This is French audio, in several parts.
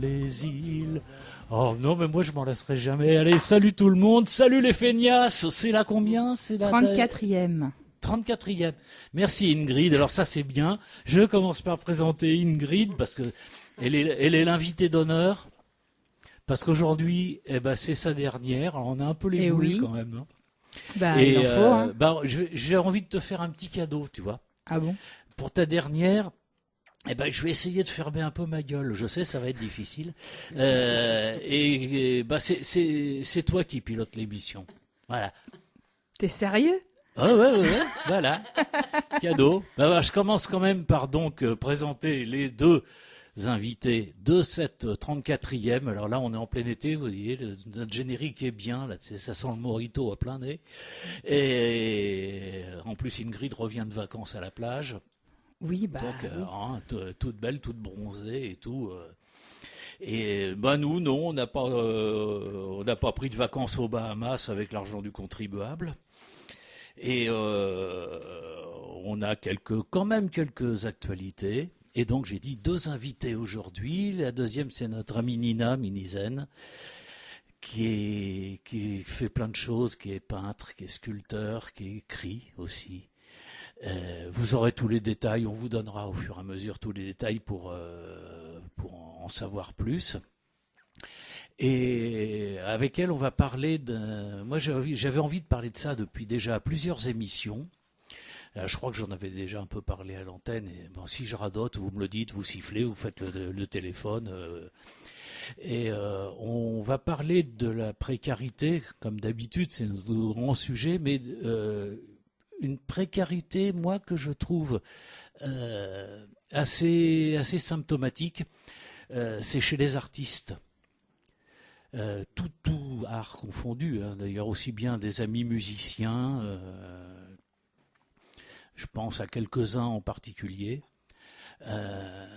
les îles. Oh non, mais moi je m'en laisserai jamais. Allez, salut tout le monde, salut les feignasses. C'est la combien? C'est la 34e. 34e. Merci Ingrid. Alors ça c'est bien. Je commence par présenter Ingrid parce que elle est l'invitée d'honneur. Parce qu'aujourd'hui, c'est sa dernière. Alors on a un peu les boules quand même. Hein. Il en faut. Hein. J'ai envie de te faire un petit cadeau, tu vois. Ah bon? Pour ta dernière, je vais essayer de fermer un peu ma gueule. Je sais, ça va être difficile. C'est toi qui pilote l'émission. Voilà. T'es sérieux? Ouais, voilà. Cadeau. Je commence quand même par donc présenter les deux invités de cette 34e. Alors là, on est en plein été, vous voyez, notre générique est bien, là, ça sent le mojito à plein nez. Et en plus, Ingrid revient de vacances à la plage. Oui, Donc, toute belle, toute bronzée et tout. Nous, non, on n'a pas pris de vacances aux Bahamas avec l'argent du contribuable. Et on a quand même quelques actualités. Et donc, j'ai dit 2 invités aujourd'hui. La deuxième, c'est notre amie Nina Minizen, qui fait plein de choses, qui est peintre, qui est sculpteur, qui écrit aussi. Vous aurez tous les détails, on vous donnera au fur et à mesure tous les détails pour en savoir plus. Et avec elle, on va parler moi, j'avais envie de parler de ça depuis déjà plusieurs émissions. Je crois que j'en avais déjà un peu parlé à l'antenne. Et si je radote, vous me le dites, vous sifflez, vous faites le téléphone. On va parler de la précarité, comme d'habitude, c'est notre grand sujet, mais une précarité, moi, que je trouve assez symptomatique, c'est chez les artistes. Tout art confondu, hein, d'ailleurs aussi bien des amis musiciens, je pense à quelques-uns en particulier, la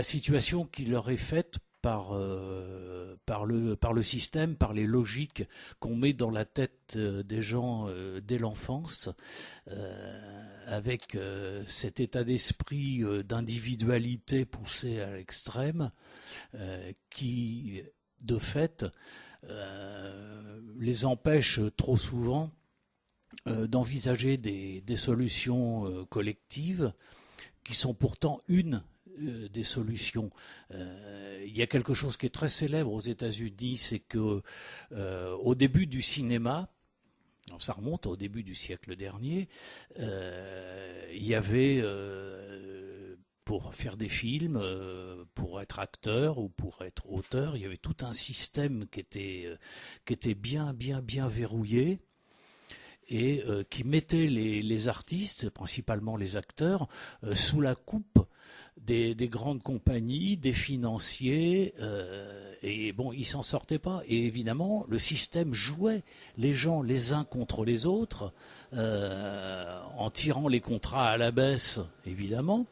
situation qui leur est faite par le système, par les logiques qu'on met dans la tête des gens dès l'enfance, avec cet état d'esprit d'individualité poussé à l'extrême, qui, de fait, les empêche trop souvent d'envisager des solutions collectives qui sont pourtant une des solutions. Il y a quelque chose qui est très célèbre aux États-Unis, c'est que au début du cinéma, ça remonte au début du siècle dernier, il y avait pour faire des films, pour être acteur ou pour être auteur, il y avait tout un système qui était bien verrouillé et qui mettait les artistes, principalement les acteurs, sous la coupe des grandes compagnies, des financiers, ils s'en sortaient pas. Et évidemment, le système jouait les gens les uns contre les autres, en tirant les contrats à la baisse, évidemment.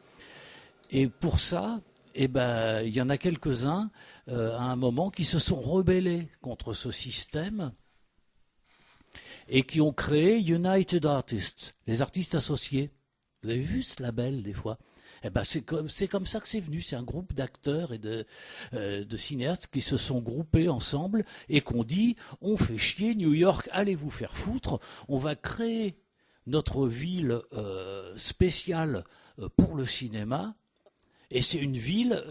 Et pour ça, il y en a quelques-uns, à un moment, qui se sont rebellés contre ce système et qui ont créé United Artists, les artistes associés. Vous avez vu ce label, des fois? C'est comme ça que c'est venu. C'est un groupe d'acteurs et de cinéastes qui se sont groupés ensemble et qu'on dit, on fait chier New York, allez vous faire foutre, on va créer notre ville spéciale pour le cinéma. Et c'est une ville,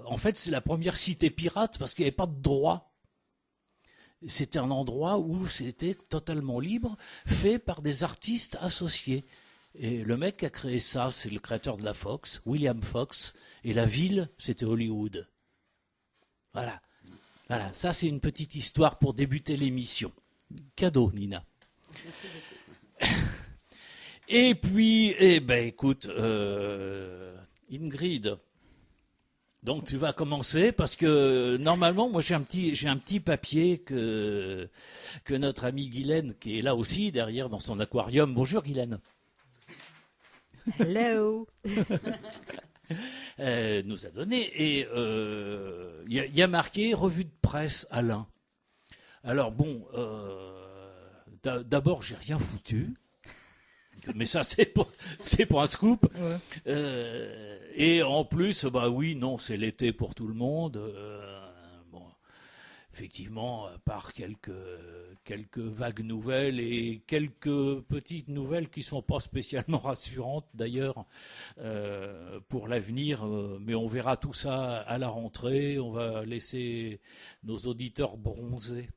en fait c'est la première cité pirate parce qu'il n'y avait pas de droit. C'était un endroit où c'était totalement libre, fait par des artistes associés. Et le mec qui a créé ça, c'est le créateur de la Fox, William Fox, et la ville, c'était Hollywood. Voilà, ça c'est une petite histoire pour débuter l'émission. Cadeau, Nina. Merci beaucoup. Et puis, écoute, Ingrid, donc tu vas commencer parce que normalement, moi j'ai un petit papier que notre amie Guylaine, qui est là aussi derrière dans son aquarium. Bonjour Guylaine. Hello. Nous a donné et il y a marqué revue de presse Alain. Alors bon, d'abord j'ai rien foutu. Mais ça, c'est pas un scoop. Ouais. Et en plus, oui, non, c'est l'été pour tout le monde. Bon, effectivement, par quelques vagues nouvelles et quelques petites nouvelles qui sont pas spécialement rassurantes d'ailleurs pour l'avenir. Mais on verra tout ça à la rentrée. On va laisser nos auditeurs bronzer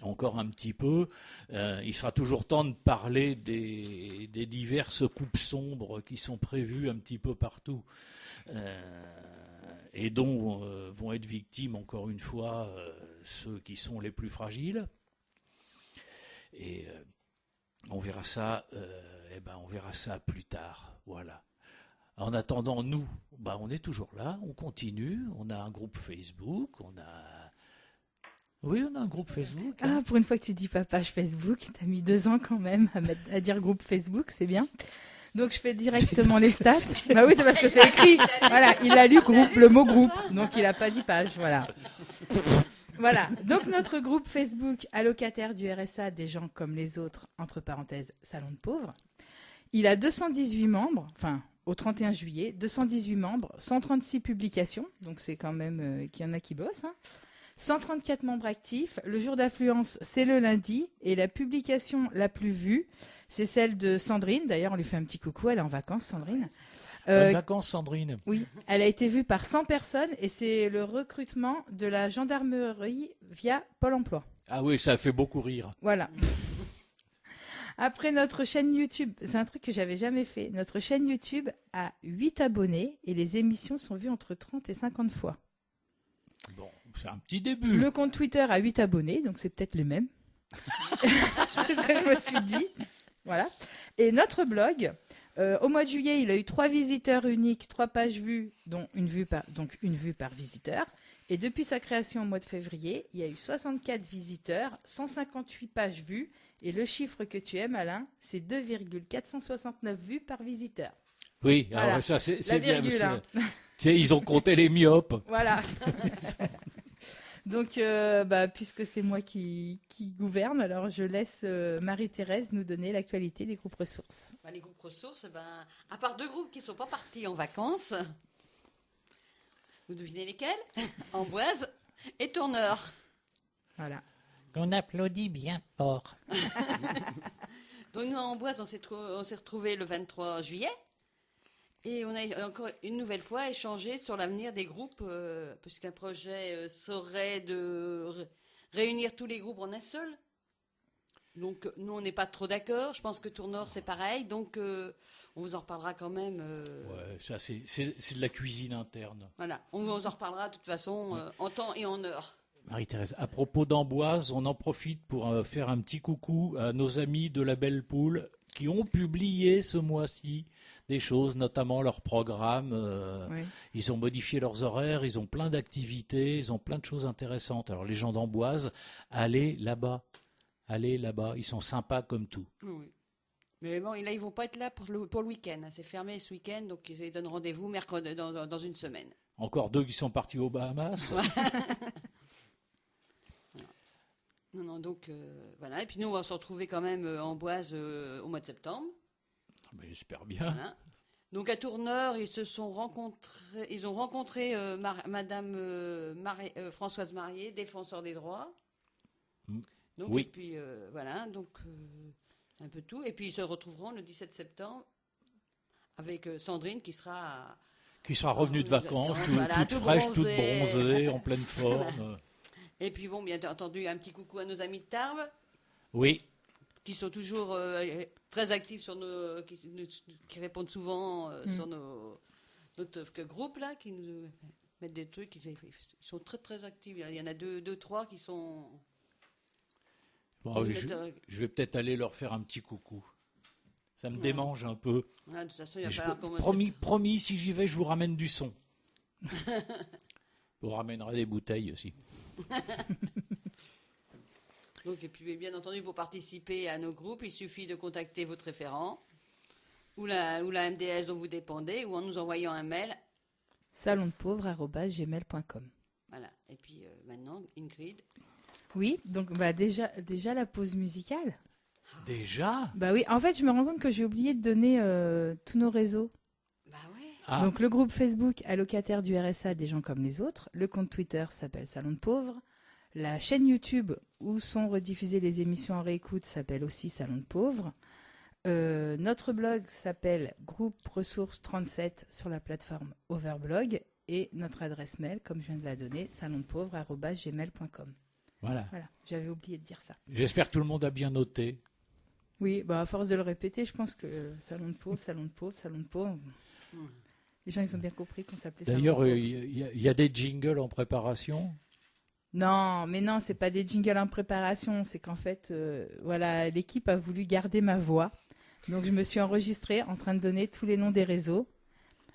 encore un petit peu. Il sera toujours temps de parler des diverses coupes sombres qui sont prévues un petit peu partout et dont vont être victimes encore une fois ceux qui sont les plus fragiles. Et on verra ça plus tard. Voilà. En attendant, nous, on est toujours là, on continue, on a un groupe Facebook, Oui, on a un groupe Facebook. Ah, pour une fois que tu dis pas page Facebook, t'as mis 2 ans quand même à dire groupe Facebook, c'est bien. Donc je fais directement les stats. Bah oui, c'est parce que c'est écrit. Voilà, il a lu groupe, le mot groupe, donc il a pas dit page. Voilà. Voilà. Donc notre groupe Facebook, allocataire du RSA, des gens comme les autres, entre parenthèses, salon de pauvres. Il a 218 membres, enfin au 31 juillet, 218 membres, 136 publications, donc c'est quand même qu'il y en a qui bossent. 134 membres actifs. Le jour d'affluence, c'est le lundi. Et la publication la plus vue, c'est celle de Sandrine. D'ailleurs, on lui fait un petit coucou. Elle est en vacances, Sandrine. Bonnes vacances, Sandrine. Oui, elle a été vue par 100 personnes et c'est le recrutement de la gendarmerie via Pôle emploi. Ah oui, ça fait beaucoup rire. Voilà. Après notre chaîne YouTube, c'est un truc que j'avais jamais fait. Notre chaîne YouTube a 8 abonnés et les émissions sont vues entre 30 et 50 fois. Bon, c'est un petit début. Le compte Twitter a 8 abonnés, donc c'est peut-être les mêmes. C'est ce que je me suis dit. Voilà. Et notre blog, au mois de juillet, il a eu 3 visiteurs uniques, 3 pages vues, dont une vue par visiteur. Et depuis sa création au mois de février, il y a eu 64 visiteurs, 158 pages vues. Et le chiffre que tu aimes, Alain, c'est 2,469 vues par visiteur. Oui, voilà. Alors ça c'est bien. Virgule, hein. Ils ont compté les myopes. Voilà. Donc, puisque c'est moi qui gouverne, alors je laisse Marie-Thérèse nous donner l'actualité des groupes ressources. Les groupes ressources, à part 2 groupes qui ne sont pas partis en vacances, vous devinez lesquels? Amboise et Tourneur. Voilà. On applaudit bien fort. Donc nous, à Amboise, on s'est retrouvés le 23 juillet. Et on a encore une nouvelle fois échangé sur l'avenir des groupes, puisqu'un projet serait de réunir tous les groupes en un seul. Donc nous, on n'est pas trop d'accord. Je pense que Tourneur, c'est pareil. Donc on vous en reparlera quand même. Ouais, ça c'est de la cuisine interne. Voilà, on vous en reparlera de toute façon en temps et en heure. Marie-Thérèse, à propos d'Amboise, on en profite pour faire un petit coucou à nos amis de la Belle Poule qui ont publié ce mois-ci des choses, notamment leur programme. Oui. Ils ont modifié leurs horaires, ils ont plein d'activités, ils ont plein de choses intéressantes. Alors les gens d'Amboise, allez là-bas, ils sont sympas comme tout. Oui. Mais bon, là, ils vont pas être là pour le week-end. C'est fermé ce week-end, donc ils donnent rendez-vous mercredi dans une semaine. Encore 2 qui sont partis aux Bahamas. Non, donc voilà. Et puis nous, on va se retrouver quand même en Amboise au mois de septembre. Mais j'espère bien. Voilà. Donc à Tourneur, ils ont rencontré Madame Françoise Marié, défenseur des droits. Donc, oui. Et puis voilà, donc un peu tout. Et puis ils se retrouveront le 17 septembre avec Sandrine qui sera revenue de vacances, voilà, toute fraîche, toute bronzée, en pleine forme. Et puis bon, bien entendu, un petit coucou à nos amis de Tarbes. Oui. Qui sont toujours très actifs qui répondent souvent sur notre groupe là, qui nous mettent des trucs. Ils sont très très actifs. Il y en a 2-3 qui sont. Bon, je vais peut-être aller leur faire un petit coucou. Ça me démange un peu. Ah, de toute façon, il va falloir commencer. Promis, si j'y vais, je vous ramène du son. Je vous ramènerai des bouteilles aussi. Donc, et puis bien entendu, pour participer à nos groupes, il suffit de contacter votre référent ou la MDS dont vous dépendez, ou en nous envoyant un mail. salondepauvre@gmail.com. Voilà. Et puis maintenant, Ingrid. Oui, donc déjà la pause musicale. Déjà? Bah oui, en fait, je me rends compte que j'ai oublié de donner tous nos réseaux. Bah ouais. Ah, Donc, le groupe Facebook, allocataire du RSA des gens comme les autres. Le compte Twitter s'appelle Salon de Pauvres. La chaîne YouTube où sont rediffusées les émissions en réécoute s'appelle aussi Salon de Pauvres. Notre blog s'appelle Groupe Ressources 37 sur la plateforme Overblog. Et notre adresse mail, comme je viens de la donner, salondepauvre@gmail.com. voilà. Voilà, j'avais oublié de dire ça. J'espère que tout le monde a bien noté. Oui, bah à force de le répéter, je pense que salon de pauvre, salon de pauvre, salon de pauvre. Les gens, ils ont bien compris qu'on s'appelait salon de D'ailleurs, pauvre. il y a des jingles en préparation. Non, mais non, c'est pas des jingles en préparation. C'est qu'en fait, voilà, l'équipe a voulu garder ma voix. Donc, je me suis enregistrée en train de donner tous les noms des réseaux.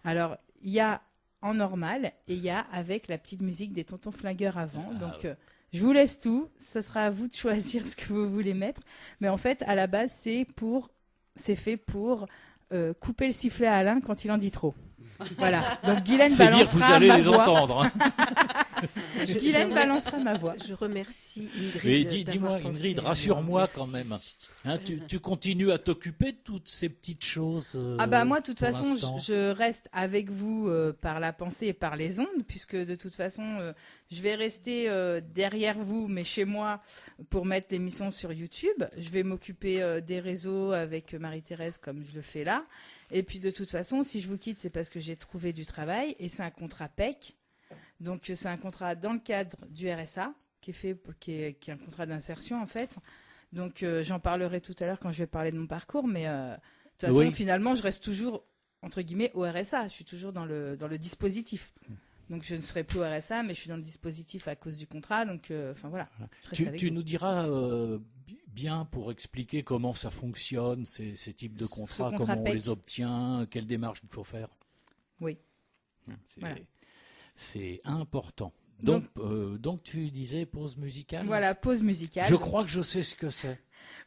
Alors, il y a en normal et il y a avec la petite musique des Tontons Flingueurs avant. Donc, je vous laisse tout. Ce sera à vous de choisir ce que vous voulez mettre. Mais en fait, à la base, c'est fait pour couper le sifflet à Alain quand il en dit trop. Voilà. Donc, Guylaine C'est dire que vous balancera allez ma les voix. entendre. Hein. Guylaine balancera ma voix. Je remercie Ingrid. Mais d'avoir dis-moi, pensé Ingrid, à moi. rassure-moi Merci. quand même. Hein, tu continues à t'occuper de toutes ces petites choses. Ah bah moi, de toute pour façon, l'instant. je reste avec vous par la pensée et par les ondes, puisque de toute façon, je vais rester derrière vous, mais chez moi, pour mettre l'émission sur YouTube. Je vais m'occuper des réseaux avec Marie-Thérèse, comme je le fais là. Et puis de toute façon, si je vous quitte, c'est parce que j'ai trouvé du travail, et c'est un contrat PEC. Donc c'est un contrat dans le cadre du RSA, qui est un contrat d'insertion en fait. Donc j'en parlerai tout à l'heure quand je vais parler de mon parcours, mais de toute façon, Oui. finalement, je reste toujours, entre guillemets, au RSA. Je suis toujours dans le dispositif. Donc je ne serai plus au RSA, mais je suis dans le dispositif à cause du contrat. Donc, enfin voilà. je reste avec Tu vous. nous diras bien pour expliquer comment ça fonctionne, ces types de contrats, contrat comment on PEC. les obtient, quelles démarches il faut faire. Oui. C'est Voilà. c'est important. Donc tu disais pause musicale. Voilà, pause musicale. Je crois que je sais ce que c'est.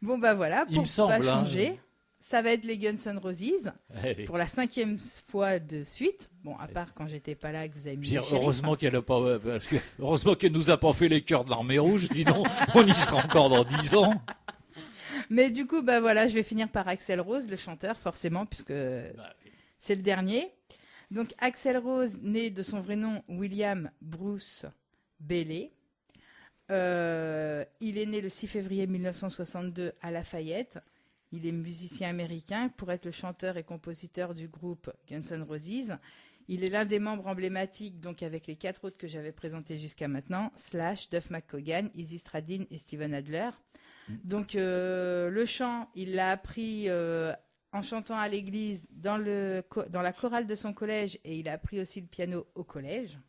Bon, bah voilà, Il pour me semble, pas hein. changer, ça va être les Guns N' Roses Eh, pour la 5e fois de suite. Bon, à part quand j'étais pas là et que vous avez mis je veux dire, le shérif. heureusement qu'elle a pas, parce que, heureusement qu'elle nous a pas fait les cœurs de l'armée rouge, sinon on y sera encore dans 10 ans. Mais du coup, bah voilà, je vais finir par Axl Rose, le chanteur, forcément, puisque Bah, c'est le dernier. Donc, Axl Rose, né de son vrai nom William Bruce Bailey. Il est né le 6 février 1962 à Lafayette. Il est musicien américain pour être le chanteur et compositeur du groupe Guns N' Roses. Il est l'un des membres emblématiques, donc avec les 4 autres que j'avais présentés jusqu'à maintenant, Slash, Duff McKagan, Izzy Stradlin et Steven Adler. Donc le chant, il l'a appris en chantant à l'église dans la chorale de son collège, et il a appris aussi le piano au collège.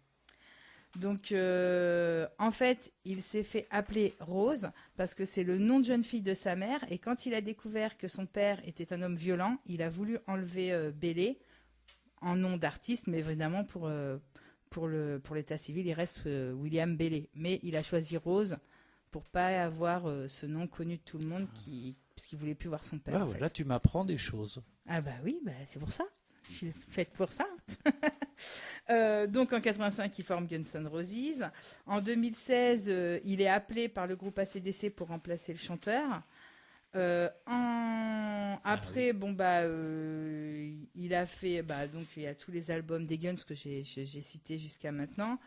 Donc en fait, il s'est fait appeler Rose parce que c'est le nom de jeune fille de sa mère, et quand il a découvert que son père était un homme violent, il a voulu enlever Bailey en nom d'artiste, mais évidemment pour l'état civil, il reste William Bailey. Mais il a choisi Rose pour pas avoir ce nom connu de tout le monde, parce qu'il voulait plus voir son père. ouais, en fait. voilà, tu m'apprends des choses. Ah bah oui, bah c'est pour ça. Je suis faite pour ça. Donc en 85, il forme Guns N' Roses. En 2016, il est appelé par le groupe AC/DC pour remplacer le chanteur. Après, bon bah, il a fait, donc il y a tous les albums des Guns que j'ai cités jusqu'à maintenant.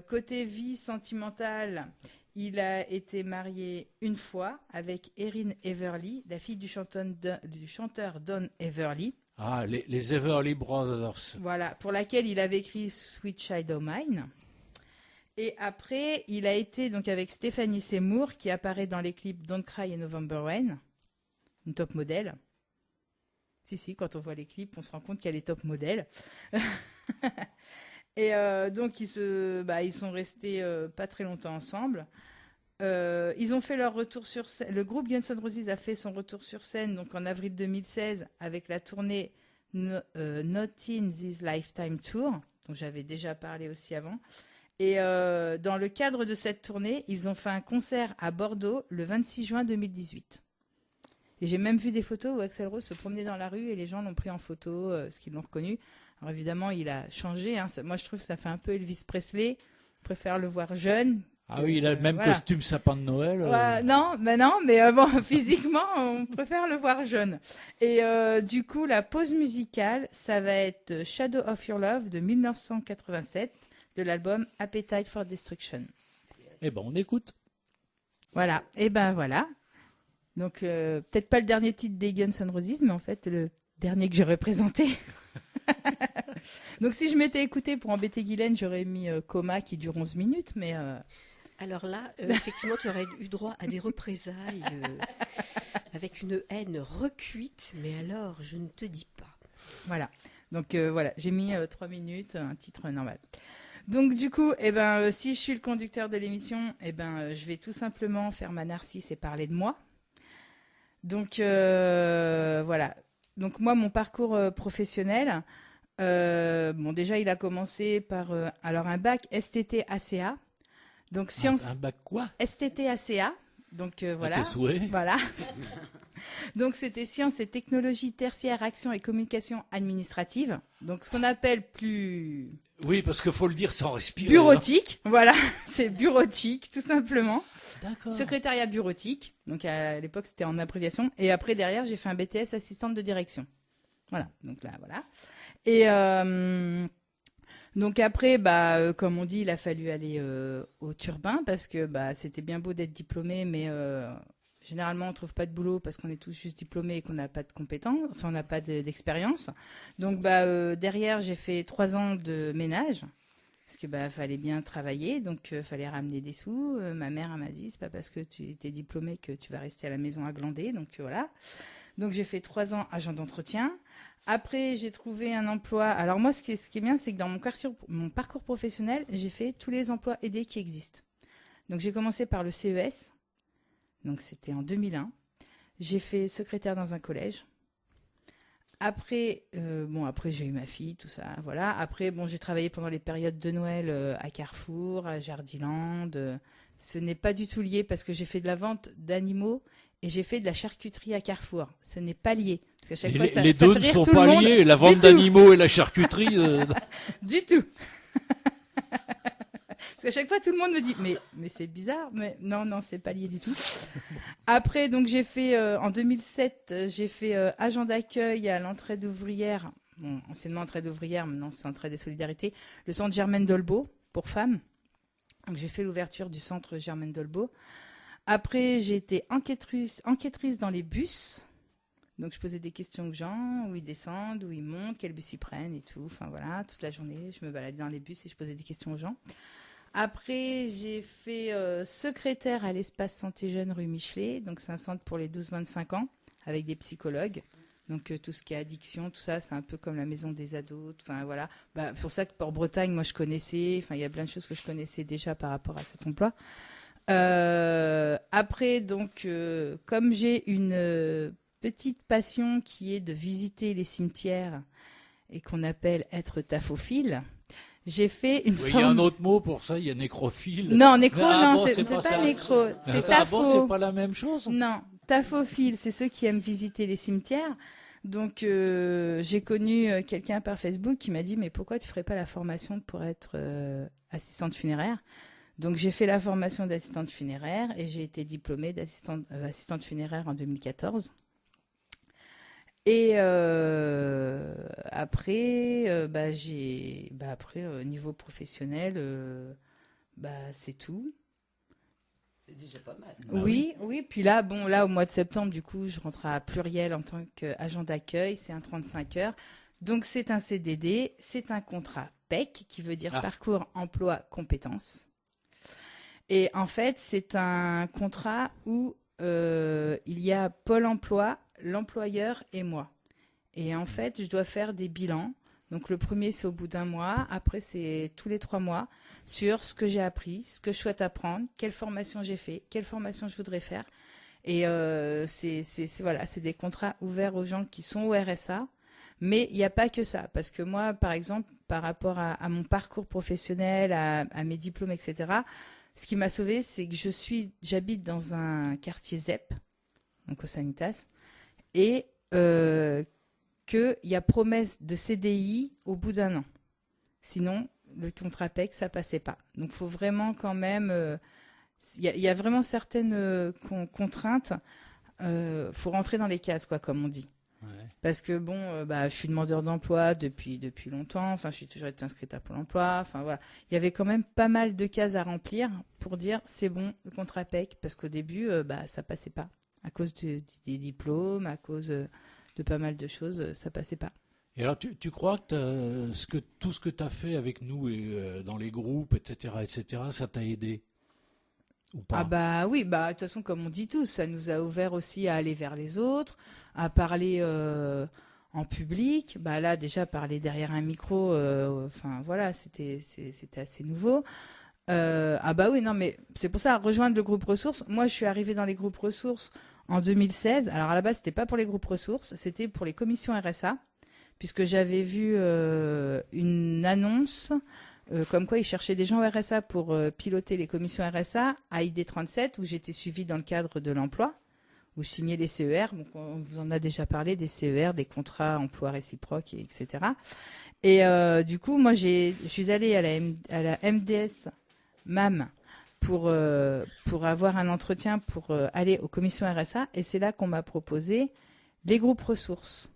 Côté vie sentimentale, il a été marié une fois avec Erin Everly, la fille du chanteur Don Everly. Ah, les Everly Brothers. Voilà, pour laquelle il avait écrit Sweet Child O' Mine. Et après, il a été donc avec Stephanie Seymour, qui apparaît dans les clips Don't Cry et November Rain, une top modèle. Si, quand on voit les clips, on se rend compte qu'elle est top modèle. Et donc, ils sont restés pas très longtemps ensemble. Ils ont fait leur retour sur scène. Le groupe Guns N' Roses a fait son retour sur scène donc en avril 2016 avec la tournée Not in This Lifetime Tour, dont j'avais déjà parlé aussi avant. Et dans le cadre de cette tournée, ils ont fait un concert à Bordeaux le 26 juin 2018. Et j'ai même vu des photos où Axl Rose se promenait dans la rue et les gens l'ont pris en photo, parce qu'ils l'ont reconnu. Alors évidemment, il a changé. Moi, je trouve que ça fait un peu Elvis Presley. Je préfère le voir jeune Ah oui, il a le même voilà. costume sapin de Noël. Non, mais bon, physiquement, on préfère le voir jeune. Et du coup, la pause musicale, ça va être Shadow of Your Love de 1987, de l'album Appetite for Destruction. Eh ben, on écoute. Voilà, et ben voilà. Donc, peut-être pas le dernier titre des Guns N' Roses, mais en fait, le dernier que j'ai représenté. Donc, si je m'étais écouté pour embêter Guylaine, j'aurais mis Coma qui dure 11 minutes, mais... Alors là, effectivement, tu aurais eu droit à des représailles avec une haine recuite, mais alors, je ne te dis pas. Voilà. Donc, voilà, j'ai mis 3 minutes, un titre normal. Donc, du coup, si je suis le conducteur de l'émission, je vais tout simplement faire ma narcisse et parler de moi. Donc, voilà. Donc, moi, mon parcours professionnel, déjà, il a commencé par un bac STT-ACA. Donc, sciences. Un bac quoi? STT-ACA. Donc, voilà. À tes souhaits. Voilà. Donc, c'était sciences et technologies tertiaires, action et communication administrative. Donc, ce qu'on appelle plus... Oui, parce qu'il faut le dire sans respirer. Bureautique. Voilà. C'est bureautique, tout simplement. D'accord. Secrétariat bureautique. Donc, à l'époque, c'était en abréviation. Et après, derrière, j'ai fait un BTS assistante de direction. Voilà. Donc là, voilà. Et... Donc après, comme on dit, il a fallu aller au turbin parce que c'était bien beau d'être diplômé, mais généralement on ne trouve pas de boulot parce qu'on est tous juste diplômés et qu'on n'a pas de compétences, enfin on n'a pas d'expérience. Donc derrière, j'ai fait 3 ans de ménage parce que fallait bien travailler, donc fallait ramener des sous. Ma mère elle m'a dit, c'est pas parce que tu es diplômé que tu vas rester à la maison à glander, donc voilà. Donc j'ai fait 3 ans agent d'entretien. Après, j'ai trouvé un emploi. Alors moi, ce qui est bien, c'est que dans mon parcours professionnel, j'ai fait tous les emplois aidés qui existent. Donc j'ai commencé par le CES. Donc c'était en 2001. J'ai fait secrétaire dans un collège. Après, après j'ai eu ma fille, tout ça, voilà. Après, j'ai travaillé pendant les périodes de Noël à Carrefour, à Jardiland. Ce n'est pas du tout lié parce que j'ai fait de la vente d'animaux. Et j'ai fait de la charcuterie à Carrefour. Ce n'est pas lié. Parce qu'à chaque fois, les ça deux fait ne rire sont tout pas le monde. liés. La vente d'animaux et la charcuterie. Du tout. Parce qu'à chaque fois, tout le monde me dit, mais c'est bizarre. Mais non, c'est pas lié du tout. Après, donc, j'ai fait, en 2007, j'ai fait agent d'accueil à l'entraide ouvrière. Bon, anciennement entraide ouvrière, maintenant c'est entraide et solidarité. Le centre Germaine Dolbeau pour femmes. Donc, j'ai fait l'ouverture du centre Germaine Dolbeau. Après, j'ai été enquêtrice dans les bus. Donc, je posais des questions aux gens, où ils descendent, où ils montent, quel bus ils prennent et tout. Enfin, voilà, toute la journée, je me baladais dans les bus et je posais des questions aux gens. Après, j'ai fait secrétaire à l'espace santé jeune rue Michelet. Donc, c'est un centre pour les 12-25 ans, avec des psychologues. Donc, tout ce qui est addiction, tout ça, c'est un peu comme la maison des ados. Enfin, voilà. C'est pour ça que Port-Bretagne, moi, je connaissais. Enfin, il y a plein de choses que je connaissais déjà par rapport à cet emploi. Après, donc, comme j'ai une petite passion qui est de visiter les cimetières et qu'on appelle être taphophile, j'ai fait une Il y a un autre mot pour ça, il y a nécrophile. Non, nécro, c'est pas pas ça. nécro, c'est tapho. C'est pas la même chose. Non, taphophile, c'est ceux qui aiment visiter les cimetières. Donc, j'ai connu quelqu'un par Facebook qui m'a dit, mais pourquoi tu ferais pas la formation pour être assistante funéraire ? Donc, j'ai fait la formation d'assistante funéraire et j'ai été diplômée assistante funéraire en 2014. Et après, niveau professionnel, c'est tout. C'est déjà pas mal. Oui. Puis là, au mois de septembre, du coup, je rentre à Pluriel en tant qu'agent d'accueil. C'est un 35 heures. Donc, c'est un CDD. C'est un contrat PEC, qui veut dire parcours emploi compétences. Et en fait, c'est un contrat où il y a Pôle emploi, l'employeur et moi. Et en fait, je dois faire des bilans. Donc, le premier, c'est au bout d'1 mois. Après, c'est tous les 3 mois sur ce que j'ai appris, ce que je souhaite apprendre, quelle formation j'ai fait, quelle formation je voudrais faire. Et c'est des contrats ouverts aux gens qui sont au RSA. Mais il n'y a pas que ça. Parce que moi, par exemple, par rapport à mon parcours professionnel, à mes diplômes, etc., ce qui m'a sauvée, c'est que j'habite dans un quartier ZEP, donc au Sanitas, et qu'il y a promesse de CDI au bout d'1 an. Sinon, le contrat PEC, ça passait pas. Donc, il faut vraiment quand même il y a vraiment certaines contraintes. Faut rentrer dans les cases, quoi, comme on dit. Ouais. Parce que je suis demandeur d'emploi depuis longtemps. Enfin, je suis toujours été inscrite à Pôle Emploi. Enfin voilà, il y avait quand même pas mal de cases à remplir pour dire c'est bon, le contrat PEC. Parce qu'au début, ça passait pas à cause des diplômes, à cause de pas mal de choses, ça passait pas. Et alors, tu crois que tout ce que tu as fait avec nous et dans les groupes, etc., ça t'a aidé ou pas? Ah bah oui, de toute façon, comme on dit tous, ça nous a ouvert aussi à aller vers les autres, à parler en public. Bah là, déjà, parler derrière un micro, enfin voilà, c'était assez nouveau. Ah bah oui, non, mais c'est pour ça, rejoindre le groupe ressources. Moi, je suis arrivée dans les groupes ressources en 2016. Alors à la base, c'était pas pour les groupes ressources, c'était pour les commissions RSA, puisque j'avais vu une annonce comme quoi ils cherchaient des gens au RSA pour piloter les commissions RSA à ID37, où j'étais suivie dans le cadre de l'emploi, où je signais les CER. Donc on vous en a déjà parlé, des CER, des contrats emploi réciproques, etc. Et du coup, moi, je suis allée à la MDS MAM pour avoir un entretien pour aller aux commissions RSA. Et c'est là qu'on m'a proposé les groupes ressources.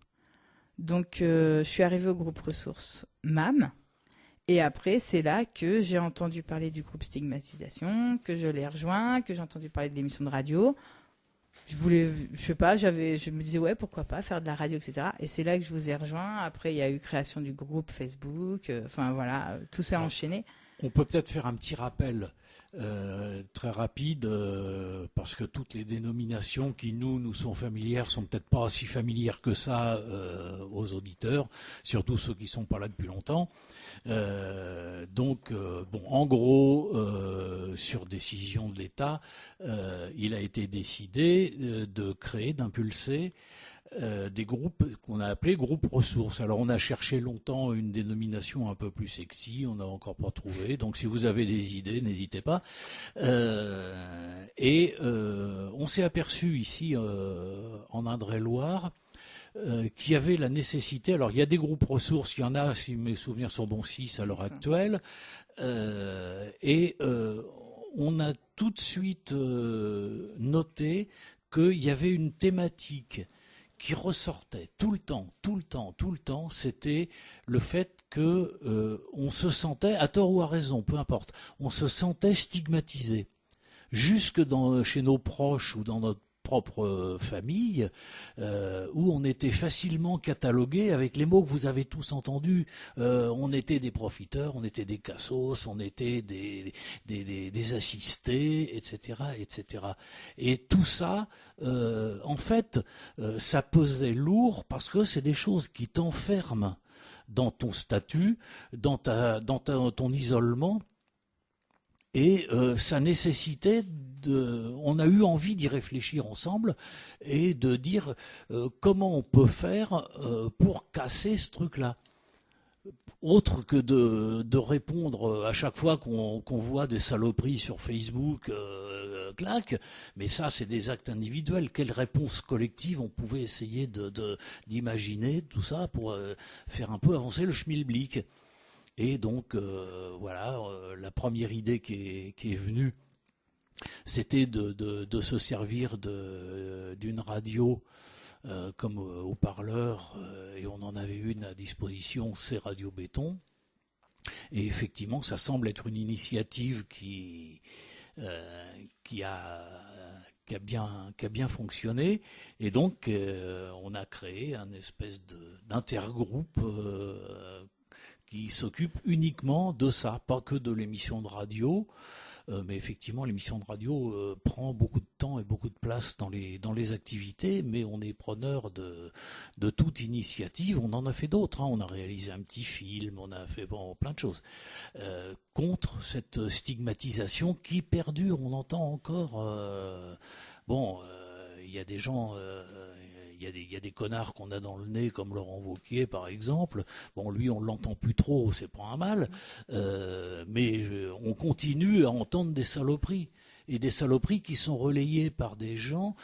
Donc, je suis arrivée au groupe ressources MAM. Et après, c'est là que j'ai entendu parler du groupe Stigmatisation, que je l'ai rejoint, que j'ai entendu parler de l'émission de radio. Je me disais, ouais, pourquoi pas faire de la radio, etc. Et c'est là que je vous ai rejoint. Après, il y a eu création du groupe Facebook. Enfin, voilà, tout s'est enchaîné. On peut peut-être faire un petit rappel très rapide, parce que toutes les dénominations qui nous sont familières sont peut-être pas si familières que ça aux auditeurs, surtout ceux qui sont pas là depuis longtemps. En gros, sur décision de l'État, il a été décidé d'impulser des groupes qu'on a appelés groupes ressources. Alors on a cherché longtemps une dénomination un peu plus sexy, on n'a encore pas trouvé. Donc si vous avez des idées, n'hésitez pas. On s'est aperçu ici en Indre-et-Loire qu'il y avait la nécessité. Alors il y a des groupes ressources, il y en a, si mes souvenirs sont bons, 6 à l'heure actuelle. On a tout de suite noté qu'il y avait une thématique qui ressortait tout le temps, c'était le fait que on se sentait, à tort ou à raison, peu importe, on se sentait stigmatisé. Jusque chez nos proches ou dans notre propre famille, où on était facilement catalogué avec les mots que vous avez tous entendus. On était des profiteurs, on était des cassos, on était des assistés, etc., etc. Et tout ça, en fait, ça pesait lourd parce que c'est des choses qui t'enferment dans ton statut, dans ton isolement. Et ça nécessitait on a eu envie d'y réfléchir ensemble et de dire comment on peut faire pour casser ce truc-là. Autre que de répondre à chaque fois qu'on voit des saloperies sur Facebook, clac, mais ça c'est des actes individuels. Quelle réponse collective on pouvait essayer d'imaginer tout ça pour faire un peu avancer le schmilblick. Et donc la première idée qui est venue, c'était de se servir d'une radio comme haut-parleur, et on en avait une à disposition, c'est Radio Béton. Et effectivement, ça semble être une initiative qui a bien fonctionné, et donc on a créé un espèce d'intergroupe qui s'occupe uniquement de ça, pas que de l'émission de radio, mais effectivement l'émission de radio prend beaucoup de temps et beaucoup de place dans les activités, mais on est preneur de toute initiative. On en a fait d'autres, on a réalisé un petit film, on a fait plein de choses contre cette stigmatisation qui perdure. On entend encore il y a des gens il y a des connards qu'on a dans le nez, comme Laurent Wauquiez, par exemple. Bon, lui, on l'entend plus trop, c'est pas un mal. Mais on continue à entendre des saloperies. Et des saloperies qui sont relayées par des gens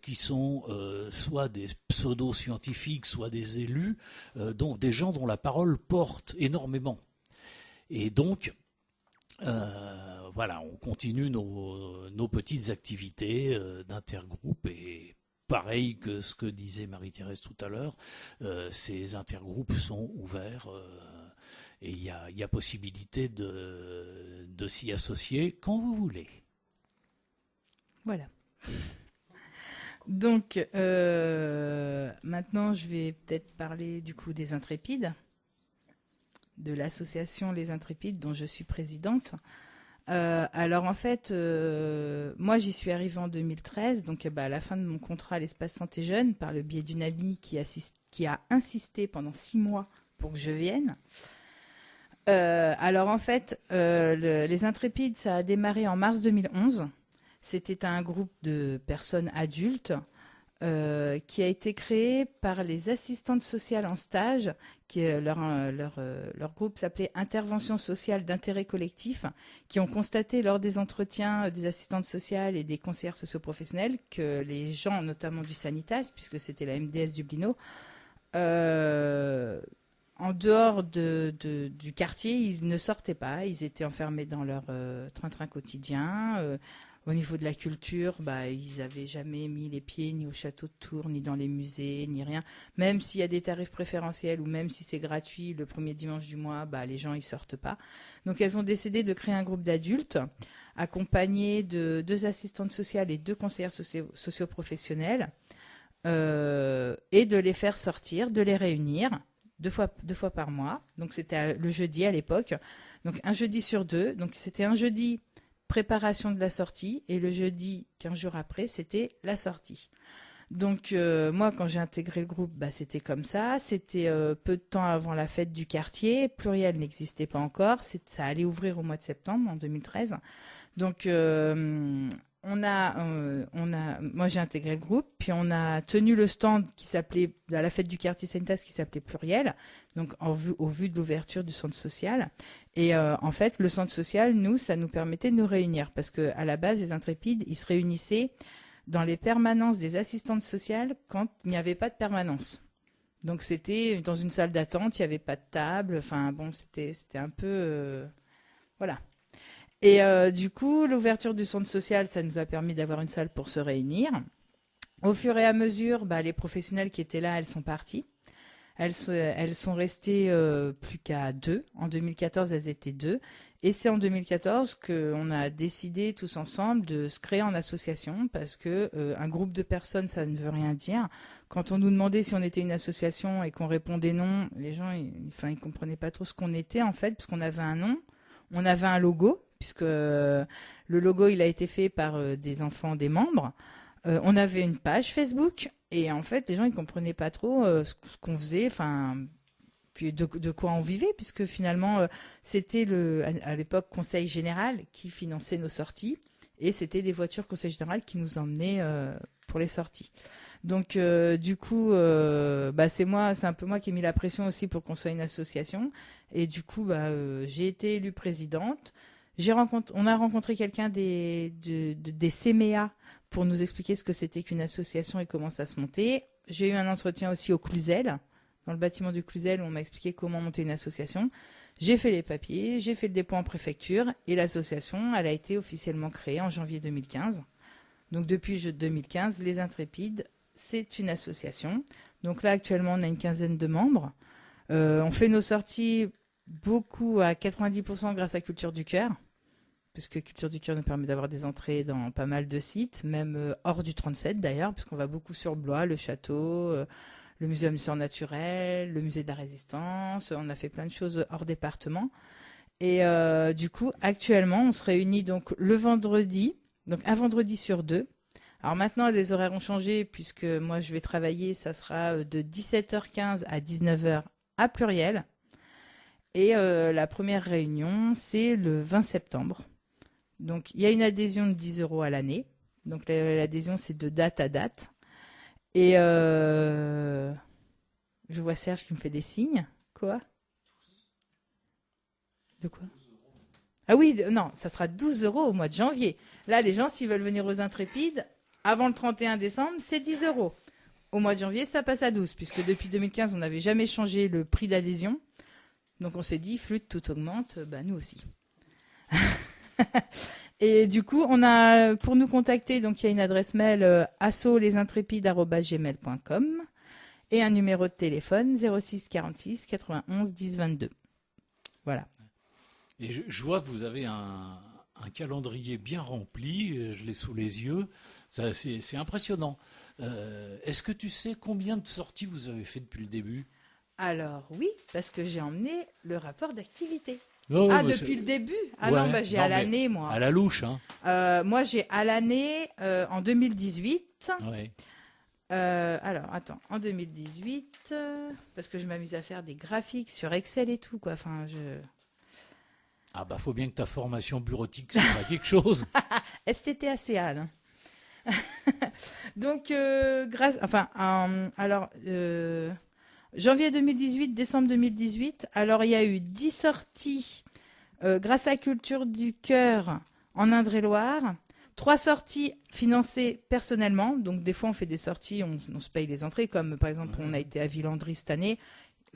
qui sont soit des pseudo-scientifiques, soit des élus, donc des gens dont la parole porte énormément. Et donc, voilà, on continue nos petites activités d'intergroupe et pareil que ce que disait Marie-Thérèse tout à l'heure, ces intergroupes sont ouverts et il y a possibilité de s'y associer quand vous voulez. Voilà. Donc, maintenant, je vais peut-être parler du coup des Intrépides, de l'association Les Intrépides dont je suis présidente. Alors en fait, moi j'y suis arrivée en 2013, donc à la fin de mon contrat à l'Espace Santé Jeune, par le biais d'une amie qui a insisté pendant 6 mois pour que je vienne. Alors en fait, Les Intrépides, ça a démarré en mars 2011. C'était un groupe de personnes adultes qui a été créé par les assistantes sociales en stage. Leur groupe s'appelait Intervention sociale d'intérêt collectif, qui ont constaté lors des entretiens des assistantes sociales et des conseillères socioprofessionnelles que les gens, notamment du Sanitas, puisque c'était la MDS Dublino, en dehors du quartier, ils ne sortaient pas, ils étaient enfermés dans leur train-train quotidien. Au niveau de la culture, ils n'avaient jamais mis les pieds ni au château de Tours, ni dans les musées, ni rien. Même s'il y a des tarifs préférentiels ou même si c'est gratuit le premier dimanche du mois, les gens ils sortent pas. Donc elles ont décidé de créer un groupe d'adultes accompagnés de 2 assistantes sociales et 2 conseillères socioprofessionnelles et de les faire sortir, de les réunir deux fois par mois. Donc c'était le jeudi à l'époque. Donc un jeudi sur 2. Donc c'était un jeudi préparation de la sortie et le jeudi 15 jours après c'était la sortie. Donc moi quand j'ai intégré le groupe, c'était comme ça, c'était peu de temps avant la fête du quartier, Pluriel n'existait pas encore, ça allait ouvrir au mois de septembre en 2013. Donc moi j'ai intégré le groupe, puis on a tenu le stand qui s'appelait, à la fête du quartier Sanitas, qui s'appelait Pluriel, donc au vu de l'ouverture du centre social. Et en fait, le centre social, ça nous permettait de nous réunir, parce que à la base, les Intrépides, ils se réunissaient dans les permanences des assistantes sociales quand il n'y avait pas de permanence. Donc c'était dans une salle d'attente, il n'y avait pas de table, enfin bon, c'était un peu... voilà. Et du coup, l'ouverture du centre social, ça nous a permis d'avoir une salle pour se réunir. Au fur et à mesure, les professionnels qui étaient là, elles sont parties. Elles sont restées plus qu'à 2. En 2014, elles étaient 2. Et c'est en 2014 qu'on a décidé tous ensemble de se créer en association, parce que un groupe de personnes, ça ne veut rien dire. Quand on nous demandait si on était une association et qu'on répondait non, les gens, ils comprenaient pas trop ce qu'on était en fait, parce qu'on avait un nom, on avait un logo, puisque le logo il a été fait par des enfants des membres. On avait une page Facebook et en fait les gens ils comprenaient pas trop ce qu'on faisait, puis de quoi on vivait, puisque finalement c'était à l'époque Conseil Général qui finançait nos sorties et c'était des voitures Conseil Général qui nous emmenaient pour les sorties. Donc du coup c'est un peu moi qui ai mis la pression aussi pour qu'on soit une association, et du coup j'ai été élue présidente. On a rencontré quelqu'un des CMEA pour nous expliquer ce que c'était qu'une association et comment ça se montait. J'ai eu un entretien aussi au Cluzel, dans le bâtiment du Cluzel, où on m'a expliqué comment monter une association. J'ai fait les papiers, j'ai fait le dépôt en préfecture, et l'association, elle a été officiellement créée en janvier 2015. Donc depuis 2015, Les Intrépides, c'est une association. Donc là, actuellement, on a une 15aine de membres. On fait nos sorties beaucoup à 90% grâce à Culture du Cœur, puisque Culture du Cœur nous permet d'avoir des entrées dans pas mal de sites, même hors du 37 d'ailleurs, puisqu'on va beaucoup sur Blois, le château, le muséum d'histoire naturelle, le musée de la Résistance. On a fait plein de choses hors département. Et du coup, actuellement, on se réunit donc le vendredi, donc un vendredi sur 2. Alors maintenant, les horaires ont changé, puisque moi je vais travailler, ça sera de 17h15 à 19h à Pluriel. Et la première réunion, c'est le 20 septembre. Donc, il y a une adhésion de 10 € à l'année. Donc, l'adhésion, c'est de date à date. Et je vois Serge qui me fait des signes. Quoi? De quoi? Ah oui, non, ça sera 12 € au mois de janvier. Là, les gens, s'ils veulent venir aux Intrépides, avant le 31 décembre, c'est 10 €. Au mois de janvier, ça passe à 12, puisque depuis 2015, on n'avait jamais changé le prix d'adhésion. Donc, on s'est dit, flûte, tout augmente, nous aussi. Et du coup, on a, pour nous contacter, donc il y a une adresse mail assolesintrépides@gmail.com et un numéro de téléphone 06 46 91 10 22. Voilà. Et je vois que vous avez un calendrier bien rempli, je l'ai sous les yeux, c'est impressionnant. Est-ce que tu sais combien de sorties vous avez fait depuis le début? Alors oui, parce que j'ai emmené le rapport d'activité. Oh, Ah, bah, depuis le début? Ah Ouais, non, bah, j'ai non, à mais l'année, moi. à la louche, hein. Moi, j'ai à l'année en 2018. Ouais. Alors, attends, en 2018, parce que je m'amuse à faire des graphiques sur Excel et tout, quoi. Enfin, Ah bah faut bien que ta formation bureautique c'est pas quelque chose. STT ACA, là. Donc, janvier 2018, décembre 2018, alors il y a eu 10 sorties grâce à Culture du Cœur en Indre-et-Loire, 3 sorties financées personnellement, donc des fois on fait des sorties, on se paye les entrées, comme par exemple on a été à Villandry cette année,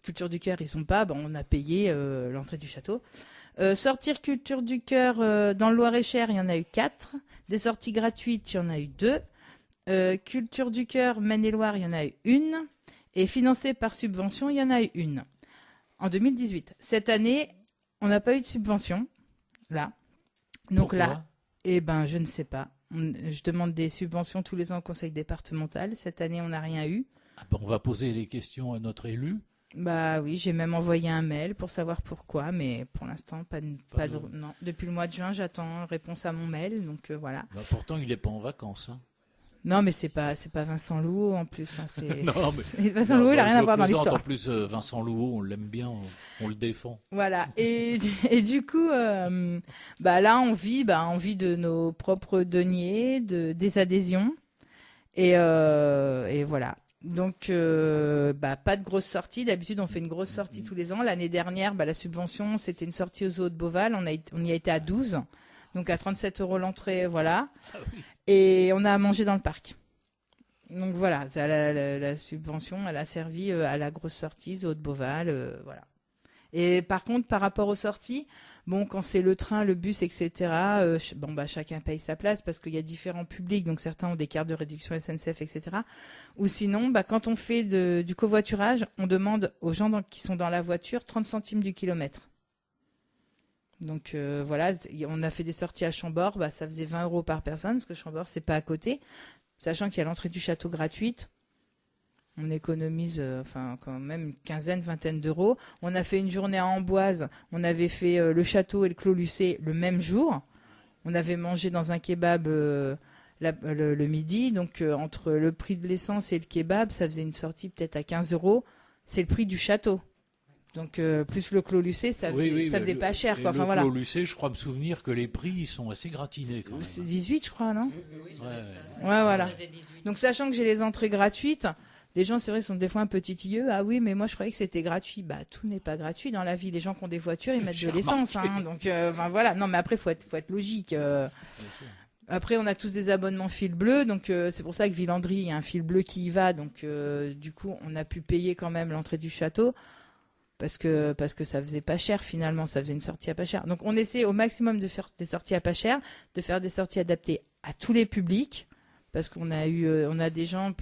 Culture du Cœur ils sont pas, on a payé l'entrée du château. Sortir Culture du Cœur dans le Loir-et-Cher, il y en a eu 4. Des sorties gratuites, il y en a eu 2. Culture du Cœur, Maine-et-Loire, il y en a eu 1. Et financée par subvention, il y en a eu 1. En 2018. Cette année, on n'a pas eu de subvention. Là. Donc Pourquoi? là, je ne sais pas. Je demande des subventions tous les ans au conseil départemental. Cette année, on n'a rien eu. Ah bah, on va poser les questions à notre élu. Bah oui, j'ai même envoyé un mail pour savoir pourquoi, mais pour l'instant, non. Depuis le mois de juin, j'attends réponse à mon mail, donc voilà. Bah, pourtant il est pas en vacances. Hein. Non, mais c'est pas Vincent Louot en plus. Hein, Non, mais Vincent Louot, il a rien à voir dans l'histoire. En plus, Vincent Louot, on l'aime bien, on le défend. Voilà. Et du coup, là, on vit de nos propres deniers, des adhésions, et voilà. Donc, pas de grosse sortie. D'habitude, on fait une grosse sortie tous les ans. L'année dernière, la subvention, c'était une sortie au zoo de Beauval. On y a été à 12, donc à 37 € l'entrée, voilà. Ah oui. Et on a mangé dans le parc. Donc voilà, la subvention, elle a servi à la grosse sortie, zoo de Beauval, voilà. Et par contre, par rapport aux sorties, quand c'est le train, le bus, etc., chacun paye sa place parce qu'il y a différents publics, donc certains ont des cartes de réduction SNCF, etc. Ou sinon, quand on fait du covoiturage, on demande aux gens qui sont dans la voiture 30 centimes du kilomètre. Donc voilà, on a fait des sorties à Chambord, ça faisait 20 € par personne, parce que Chambord, c'est pas à côté. Sachant qu'il y a l'entrée du château gratuite, on économise quand même une quinzaine, vingtaine d'euros. On a fait une journée à Amboise, on avait fait le château et le Clos Lucé le même jour. On avait mangé dans un kebab le midi, donc entre le prix de l'essence et le kebab, ça faisait une sortie peut-être à 15 €. C'est le prix du château. Donc plus le Clos Lucé, ça faisait pas cher, quoi. Le Clos Lucé, je crois me souvenir que les prix ils sont assez gratinés quand même. C'est 18, je crois, non? Oui, ouais, voilà. Donc sachant que j'ai les entrées gratuites, les gens, c'est vrai, sont des fois un peu titilleux. Ah oui, mais moi je croyais que c'était gratuit. Tout n'est pas gratuit dans la vie. Les gens qui ont des voitures, ils mettent de l'essence, hein. Donc voilà. Non, mais après faut être logique. Après, on a tous des abonnements fil bleu, donc c'est pour ça que Villandry, il y a un fil bleu qui y va. Donc du coup, on a pu payer quand même l'entrée du château. Parce que ça faisait pas cher finalement, ça faisait une sortie à pas cher. Donc on essaie au maximum de faire des sorties à pas cher, de faire des sorties adaptées à tous les publics, parce qu'on a des gens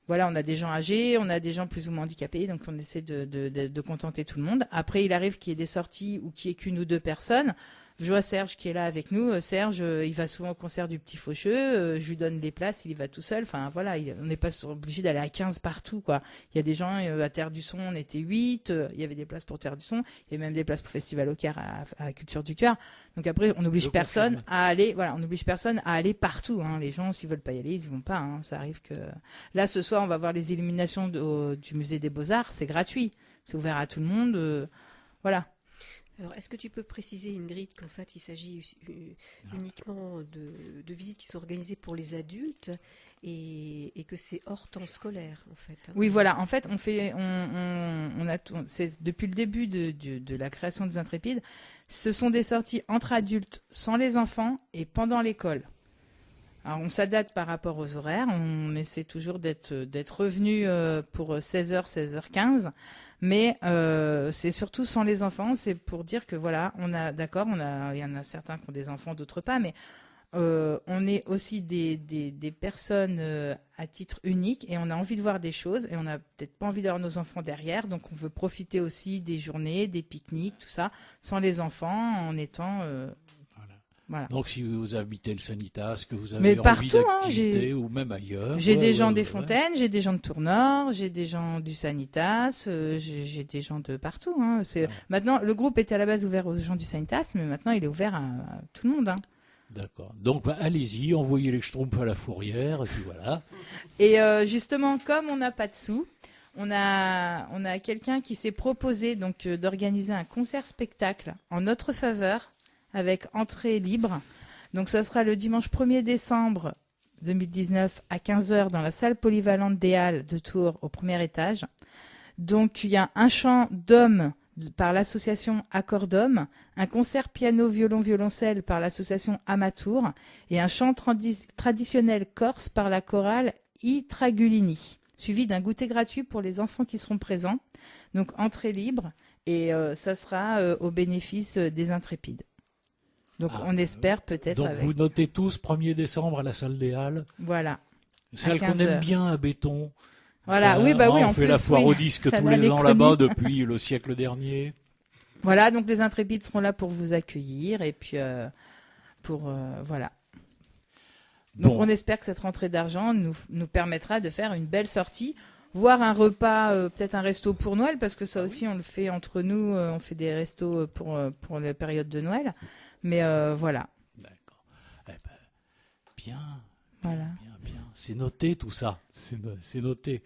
on a des gens âgés, on a des gens plus ou moins handicapés, donc on essaie de contenter tout le monde. Après, il arrive qu'il y ait des sorties ou qu'il y ait qu'une ou deux personnes. Je vois Serge qui est là avec nous. Serge, il va souvent au concert du Petit Faucheux. Je lui donne des places, il y va tout seul. Enfin, voilà, on n'est pas obligé d'aller à 15 partout, quoi. Il y a des gens, à Terre du Son, on était 8. Il y avait des places pour Terre du Son. Il y avait même des places pour Festival au Caire à Culture du Cœur. Donc après, on n'oblige personne à aller, partout, hein. Les gens, s'ils veulent pas y aller, ils y vont pas, hein. Ça arrive que, là, ce soir, on va voir les illuminations du musée des Beaux-Arts. C'est gratuit. C'est ouvert à tout le monde. Voilà. Alors, est-ce que tu peux préciser, Ingrid, qu'en fait, il s'agit uniquement de visites qui sont organisées pour les adultes et que c'est hors temps scolaire, en fait? Oui, voilà. En fait, c'est depuis le début de la création des Intrépides, ce sont des sorties entre adultes, sans les enfants et pendant l'école. Alors, on s'adapte par rapport aux horaires. On essaie toujours d'être revenu pour 16h, 16h15. Mais c'est surtout sans les enfants. C'est pour dire que voilà, il y en a certains qui ont des enfants, d'autres pas, mais on est aussi des personnes à titre unique et on a envie de voir des choses et on n'a peut-être pas envie d'avoir nos enfants derrière, donc on veut profiter aussi des journées, des pique-niques, tout ça, sans les enfants, en étant... Voilà. Donc si vous habitez le Sanitas, que vous avez Mais envie partout, d'activité ou même ailleurs... J'ai des gens des Fontaines, j'ai des gens de Tournord, j'ai des gens du Sanitas, j'ai des gens de partout. Hein. Maintenant, le groupe était à la base ouvert aux gens du Sanitas, mais maintenant il est ouvert à tout le monde. Hein. D'accord. Donc allez-y, envoyez les schtroumpfs à la fourrière, et puis voilà. Et justement, comme on n'a pas de sous, on a quelqu'un qui s'est proposé donc d'organiser un concert-spectacle en notre faveur, avec entrée libre. Donc ça sera le dimanche 1er décembre 2019 à 15h dans la salle polyvalente des Halles de Tours au premier étage. Donc il y a un chant d'hommes par l'association Accord d'Hommes, un concert piano-violon-violoncelle par l'association Amatour et un chant traditionnel corse par la chorale I Tragulini, suivi d'un goûter gratuit pour les enfants qui seront présents. Donc entrée libre et ça sera au bénéfice des intrépides. Donc on espère peut-être... Donc vous notez tous 1er décembre à la salle des Halles. Voilà. Salle qu'on aime bien à Béton. Voilà, Ça, oui, bah oui, on fait la foire au disque tous les ans là-bas depuis le siècle dernier. Voilà, donc les intrépides seront là pour vous accueillir et puis voilà. Donc on espère que cette rentrée d'argent nous permettra de faire une belle sortie, voire un repas, peut-être un resto pour Noël, parce que ça aussi on le fait entre nous, on fait des restos pour la période de Noël. Mais voilà. D'accord. Eh ben, bien. Voilà. Bien. C'est noté tout ça. C'est noté.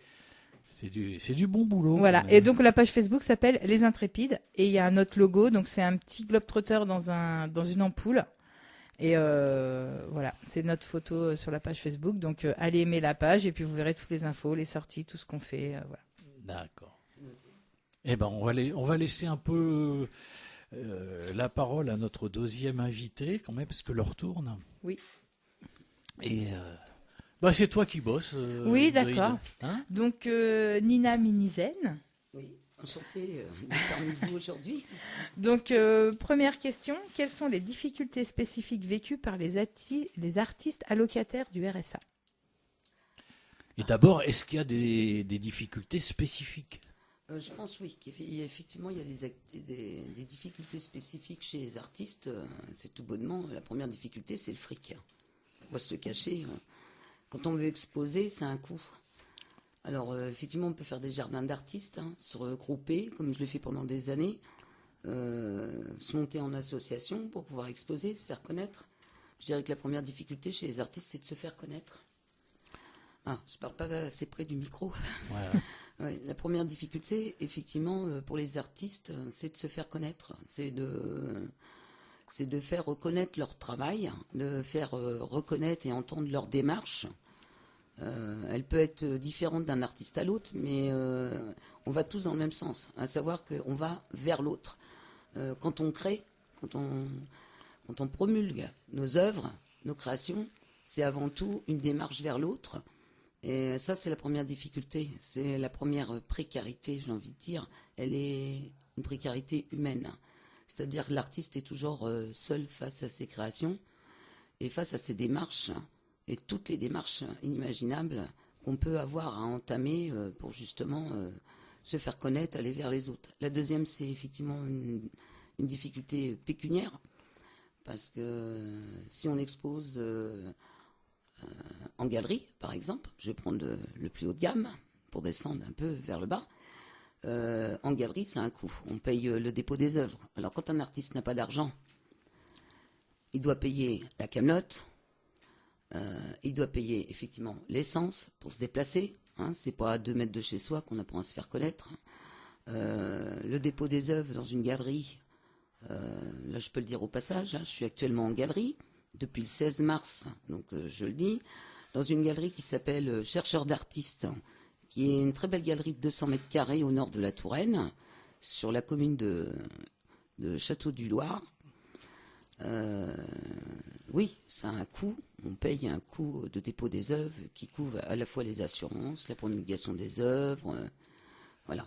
C'est du bon boulot. Voilà. Et donc la page Facebook s'appelle Les Intrépides et il y a un autre logo. Donc c'est un petit globe-trotteur dans une ampoule. Et voilà, c'est notre photo sur la page Facebook. Donc allez aimer la page et puis vous verrez toutes les infos, les sorties, tout ce qu'on fait. Voilà. D'accord. Eh ben on va laisser un peu la parole à notre deuxième invité quand même parce que l'heure tourne. Oui. Et c'est toi qui bosses. Oui, d'accord. Hein Donc Nina Minizen. Oui, enchantée parmi vous aujourd'hui. Donc première question, quelles sont les difficultés spécifiques vécues par les artistes allocataires du RSA? Et d'abord, est-ce qu'il y a des difficultés spécifiques? Je pense oui, qu'effectivement il y a des difficultés spécifiques chez les artistes. C'est tout bonnement, la première difficulté c'est le fric. On va se cacher. Quand on veut exposer, c'est un coût. Alors effectivement on peut faire des jardins d'artistes, se regrouper, comme je l'ai fait pendant des années, se monter en association pour pouvoir exposer, se faire connaître. Je dirais que la première difficulté chez les artistes c'est de se faire connaître. Ah, je parle pas assez près du micro. Ouais. Ouais, la première difficulté, effectivement, pour les artistes, c'est de se faire connaître, c'est de faire reconnaître leur travail, de faire reconnaître et entendre leur démarche. Elle peut être différente d'un artiste à l'autre, mais on va tous dans le même sens, à savoir qu'on va vers l'autre. Quand on crée, quand on promulgue nos œuvres, nos créations, c'est avant tout une démarche vers l'autre. Et ça, c'est la première difficulté, c'est la première précarité, j'ai envie de dire. Elle est une précarité humaine. C'est-à-dire que l'artiste est toujours seul face à ses créations et face à ses démarches, et toutes les démarches inimaginables qu'on peut avoir à entamer pour justement se faire connaître, aller vers les autres. La deuxième, c'est effectivement une difficulté pécuniaire, parce que si on expose... en galerie, par exemple, je vais prendre le plus haut de gamme pour descendre un peu vers le bas. En galerie, c'est un coût. On paye le dépôt des œuvres. Alors, quand un artiste n'a pas d'argent, il doit payer la camelote, il doit payer effectivement l'essence pour se déplacer. C'est pas à 2 mètres de chez soi qu'on apprend à se faire connaître. Le dépôt des œuvres dans une galerie, là, je peux le dire au passage, je suis actuellement en galerie. Depuis le 16 mars, donc je le dis, dans une galerie qui s'appelle Chercheurs d'artistes, qui est une très belle galerie de 200 mètres carrés au nord de la Touraine, sur la commune de Château-du-Loir. Oui, ça a un coût. On paye un coût de dépôt des œuvres qui couvre à la fois les assurances, la promulgation des œuvres, voilà.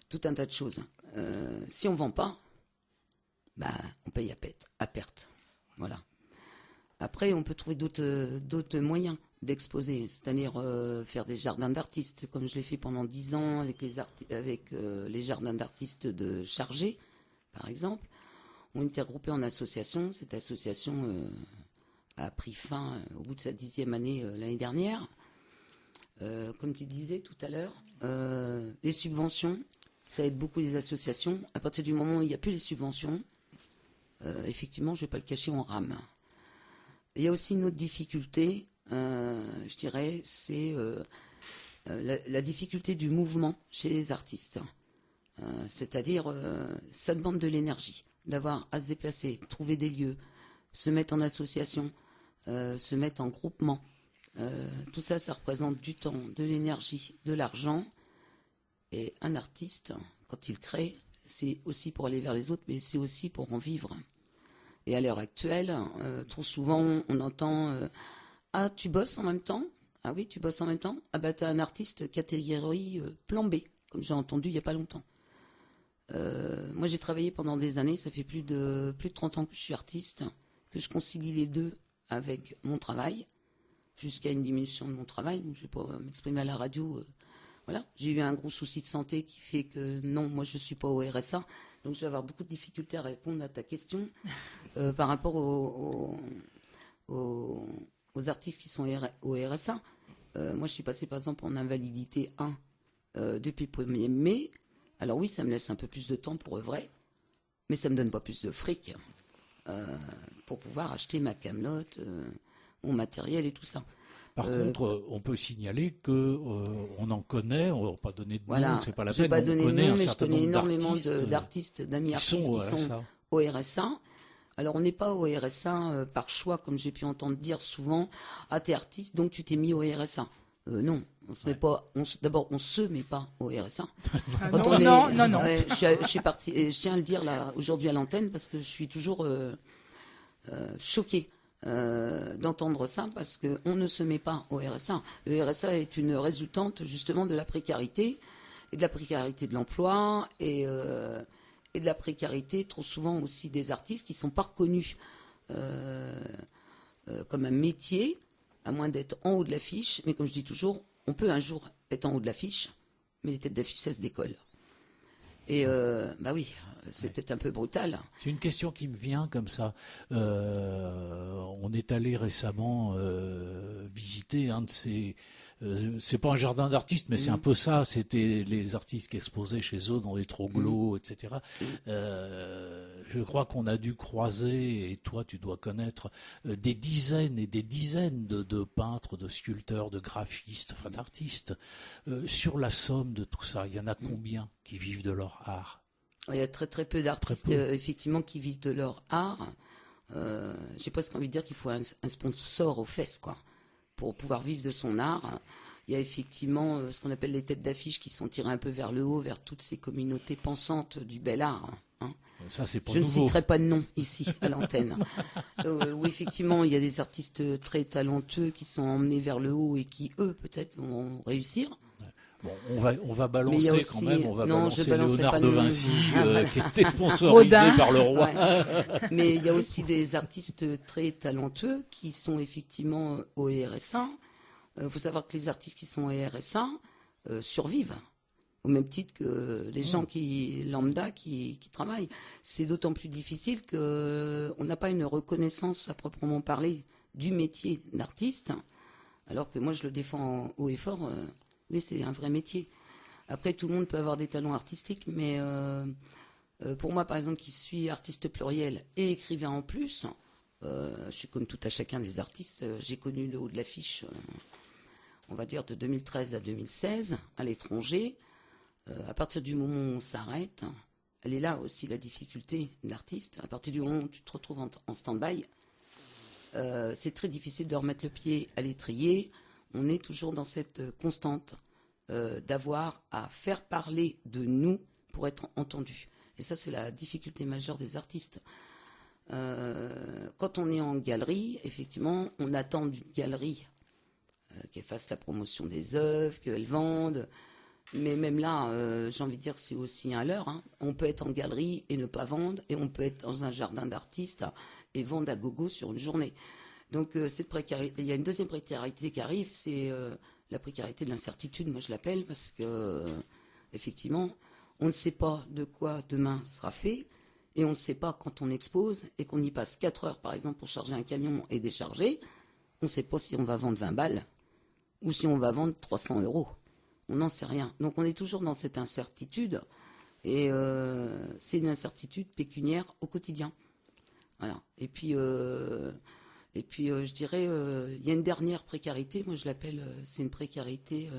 tout un tas de choses. Si on vend pas, on paye à perte. Voilà. Après, on peut trouver d'autres moyens d'exposer, c'est-à-dire faire des jardins d'artistes, comme je l'ai fait pendant 10 ans avec les jardins d'artistes de Chargé, par exemple. On était regroupés en association. Cette association a pris fin au bout de sa 10e année l'année dernière. Comme tu disais tout à l'heure, les subventions, ça aide beaucoup les associations. À partir du moment où il n'y a plus les subventions, effectivement, je ne vais pas le cacher, on rame. Il y a aussi une autre difficulté, je dirais, c'est la difficulté du mouvement chez les artistes. C'est-à-dire, ça demande de l'énergie, d'avoir à se déplacer, trouver des lieux, se mettre en association, se mettre en groupement. Tout ça, ça représente du temps, de l'énergie, de l'argent. Et un artiste, quand il crée, c'est aussi pour aller vers les autres, mais c'est aussi pour en vivre. Et à l'heure actuelle, trop souvent, on entend ah, tu bosses en même temps? Ah oui, tu bosses en même temps? Ah bah, t'es un artiste catégorie plan B, comme j'ai entendu il n'y a pas longtemps. Moi, j'ai travaillé pendant des années, ça fait plus de 30 ans que je suis artiste, que je concilie les deux avec mon travail, jusqu'à une diminution de mon travail. Je ne vais pas m'exprimer à la radio. Voilà. J'ai eu un gros souci de santé qui fait que non, moi, je ne suis pas au RSA. Donc, je vais avoir beaucoup de difficultés à répondre à ta question par rapport aux artistes qui sont au RSA. Moi, je suis passée, par exemple, en invalidité 1 depuis le 1er mai. Alors oui, ça me laisse un peu plus de temps pour œuvrer, mais ça ne me donne pas plus de fric pour pouvoir acheter ma camelote, mon matériel et tout ça. Par contre, on peut signaler que on en connaît, on ne va pas donner de nom, voilà, c'est pas la je vais peine, pas on donner de connaît nom, un mais je certain connais nombre énormément d'artistes d'amis artistes qui sont au RSA. Alors, on n'est pas au RSA par choix, comme j'ai pu entendre dire souvent. Ah, t'es artiste, donc tu t'es mis au RSA. Non, on se met pas. D'abord, on se met pas au RSA. Non. Je suis partie. Et je tiens à le dire là aujourd'hui à l'antenne parce que je suis toujours choquée d'entendre ça parce que on ne se met pas au RSA. Le RSA est une résultante justement de la précarité et de la précarité de l'emploi et de la précarité trop souvent aussi des artistes qui sont pas reconnus comme un métier, à moins d'être en haut de l'affiche. Mais comme je dis toujours, on peut un jour être en haut de l'affiche, mais les têtes d'affiche, ça se décolle. Et oui, c'est peut-être un peu brutal. C'est une question qui me vient comme ça. On est allé récemment visiter un de ces... c'est pas un jardin d'artistes, mais c'est un peu ça. C'était les artistes qui exposaient chez eux dans des troglots, etc. Je crois qu'on a dû croiser, et toi tu dois connaître, des dizaines et des dizaines de peintres, de sculpteurs, de graphistes, enfin d'artistes. Sur la somme de tout ça, il y en a combien qui vivent de leur art? Il y a très très peu d'artistes effectivement qui vivent de leur art. J'ai presque envie de dire qu'il faut un sponsor aux fesses, quoi, pour pouvoir vivre de son art. Il y a effectivement ce qu'on appelle les têtes d'affiche qui sont tirées un peu vers le haut, vers toutes ces communautés pensantes du bel art. Hein. Ça, c'est pas Je nouveau. ne citerai pas de nom ici à l'antenne. Où effectivement il y a des artistes très talentueux qui sont emmenés vers le haut et qui eux peut-être vont réussir. Bon, on va balancer aussi, quand même, on va non, balancer je balancerai Léonard pas de le nom. Vinci qui était sponsorisé par le roi. Ouais. Mais il y a aussi des artistes très talentueux qui sont effectivement au RSA. Faut savoir que les artistes qui sont au RSA survivent au même titre que les gens lambda qui travaillent. C'est d'autant plus difficile que on n'a pas une reconnaissance à proprement parler du métier d'artiste, alors que moi je le défends haut et fort. Oui, c'est un vrai métier. Après, tout le monde peut avoir des talents artistiques, mais pour moi, par exemple, qui suis artiste pluriel et écrivain en plus, je suis comme tout à chacun des artistes. J'ai connu le haut de l'affiche, on va dire, de 2013 à 2016, à l'étranger. À partir du moment où on s'arrête, elle est là aussi la difficulté de l'artiste. À partir du moment où tu te retrouves en stand-by, c'est très difficile de remettre le pied à l'étrier. On est toujours dans cette constante d'avoir à faire parler de nous pour être entendu. Et ça, c'est la difficulté majeure des artistes. Quand on est en galerie, effectivement, on attend d'une galerie qu'elle fasse la promotion des œuvres, qu'elle vende. Mais même là, j'ai envie de dire, c'est aussi un leurre. Hein. On peut être en galerie et ne pas vendre, et on peut être dans un jardin d'artistes et vendre à gogo sur une journée. Donc cette précarité, il y a une deuxième précarité qui arrive, c'est la précarité de l'incertitude, moi je l'appelle, parce que effectivement, on ne sait pas de quoi demain sera fait, et on ne sait pas quand on expose, et qu'on y passe 4 heures par exemple pour charger un camion et décharger, on ne sait pas si on va vendre 20 balles, ou si on va vendre 300 €. On n'en sait rien. Donc on est toujours dans cette incertitude, et c'est une incertitude pécuniaire au quotidien. Voilà. Et puis je dirais, il y a une dernière précarité, moi je l'appelle, c'est une précarité,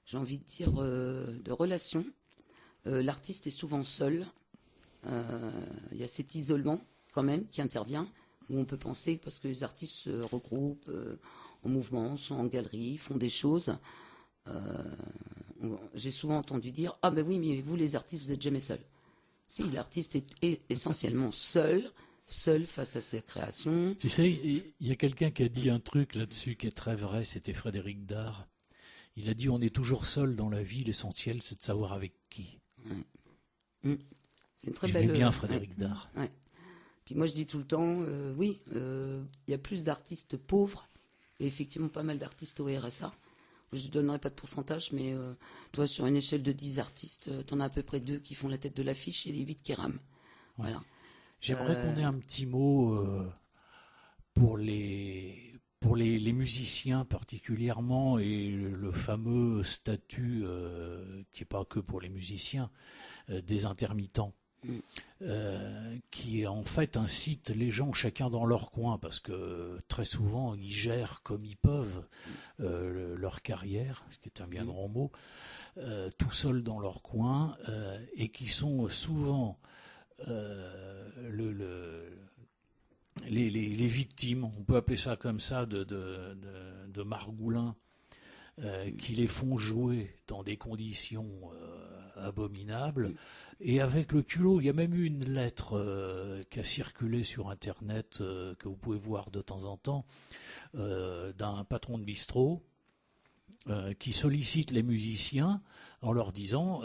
j'ai envie de dire, de relation. L'artiste est souvent seul. Il y a cet isolement quand même qui intervient, où on peut penser, parce que les artistes se regroupent en mouvement, sont en galerie, font des choses. J'ai souvent entendu dire, ah ben oui, mais vous les artistes, vous n'êtes jamais seuls. Si, l'artiste est essentiellement seul face à ses créations. Tu sais, il y a quelqu'un qui a dit un truc là-dessus qui est très vrai, c'était Frédéric Dard. Il a dit, on est toujours seul dans la vie, l'essentiel c'est de savoir avec qui. C'est une très J'aimais belle... bien Frédéric Dard. Ouais. Puis moi je dis tout le temps, oui, il y a plus d'artistes pauvres, et effectivement pas mal d'artistes au RSA. Je ne donnerai pas de pourcentage, mais toi sur une échelle de 10 artistes, tu en as à peu près 2 qui font la tête de l'affiche et les 8 qui rament. Voilà. J'aimerais qu'on ait un petit mot pour les musiciens particulièrement, et le fameux statut qui n'est pas que pour les musiciens, des intermittents, qui en fait incite les gens chacun dans leur coin, parce que très souvent ils gèrent comme ils peuvent leur carrière, ce qui est un bien grand mot, tout seuls dans leur coin, et qui sont souvent les victimes, on peut appeler ça comme ça, de margoulins qui les font jouer dans des conditions abominables, et avec le culot. Il y a même eu une lettre qui a circulé sur Internet, que vous pouvez voir de temps en temps, d'un patron de bistrot qui sollicite les musiciens en leur disant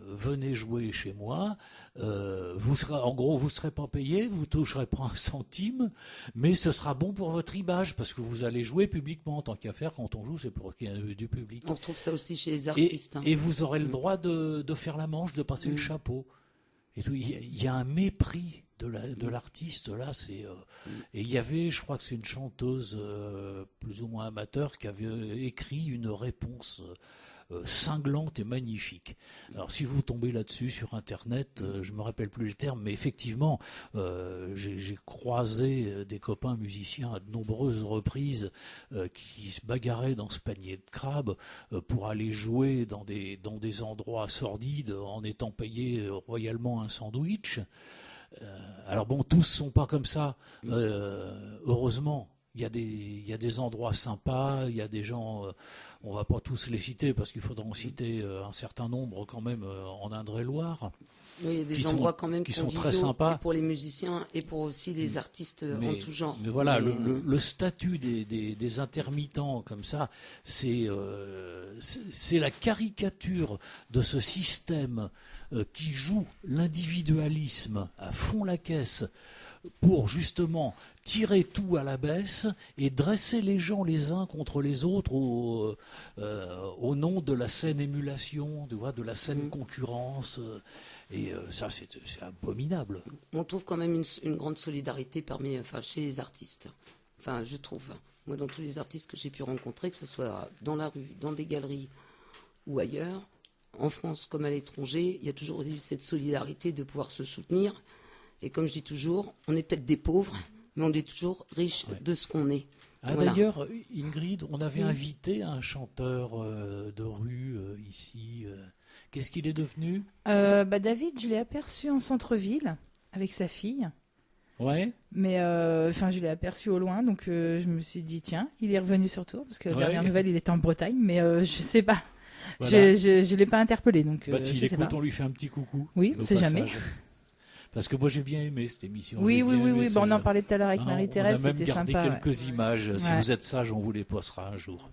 venez jouer chez moi, vous serez pas payé, vous toucherez pas un centime, mais ce sera bon pour votre image, parce que vous allez jouer publiquement. Tant qu'à faire, quand on joue, c'est pour qu'il y ait du public. On retrouve ça aussi chez les artistes. Et vous aurez le droit de faire la manche, de passer le chapeau. Et tout. Il y a un mépris de l'artiste là, et il y avait, je crois que c'est une chanteuse plus ou moins amateur qui avait écrit une réponse cinglante et magnifique. Alors si vous tombez là-dessus sur Internet, je me rappelle plus les termes, mais effectivement, j'ai croisé des copains musiciens à de nombreuses reprises qui se bagarraient dans ce panier de crabes pour aller jouer dans des endroits sordides en étant payés royalement un sandwich. Alors bon, tous sont pas comme ça, heureusement. Il y a des endroits sympas, il y a des gens, on va pas tous les citer parce qu'il faudra en citer un certain nombre quand même en Indre-et-Loire. Oui, il y a des endroits quand même qui sont très sympas pour les musiciens et pour aussi les artistes en tout genre. Mais voilà, le statut des intermittents comme ça, c'est la caricature de ce système qui joue l'individualisme à fond la caisse pour justement tirer tout à la baisse et dresser les gens les uns contre les autres au nom de la saine émulation, de la saine concurrence. Et ça, c'est abominable. On trouve quand même une grande solidarité chez les artistes. Enfin, je trouve. Moi, dans tous les artistes que j'ai pu rencontrer, que ce soit dans la rue, dans des galeries ou ailleurs, en France comme à l'étranger, il y a toujours eu cette solidarité de pouvoir se soutenir. Et comme je dis toujours, on est peut-être des pauvres, mais on est toujours riches de ce qu'on est. Ah, voilà. D'ailleurs, Ingrid, on avait invité un chanteur de rue ici. Qu'est-ce qu'il est devenu ? David, je l'ai aperçu en centre-ville avec sa fille. Ouais. Mais je l'ai aperçu au loin, donc je me suis dit tiens, il est revenu sur Tours parce que la dernière nouvelle, il était en Bretagne, mais je sais pas. Voilà. Je l'ai pas interpellé, donc. S'il écoute, on lui fait un petit coucou. Oui, on sait jamais. Parce que moi j'ai bien aimé cette émission. Oui. On en parlait tout à l'heure avec Marie-Thérèse, c'était sympa. On a même gardé quelques images. Si vous êtes sage, on vous les postera un jour.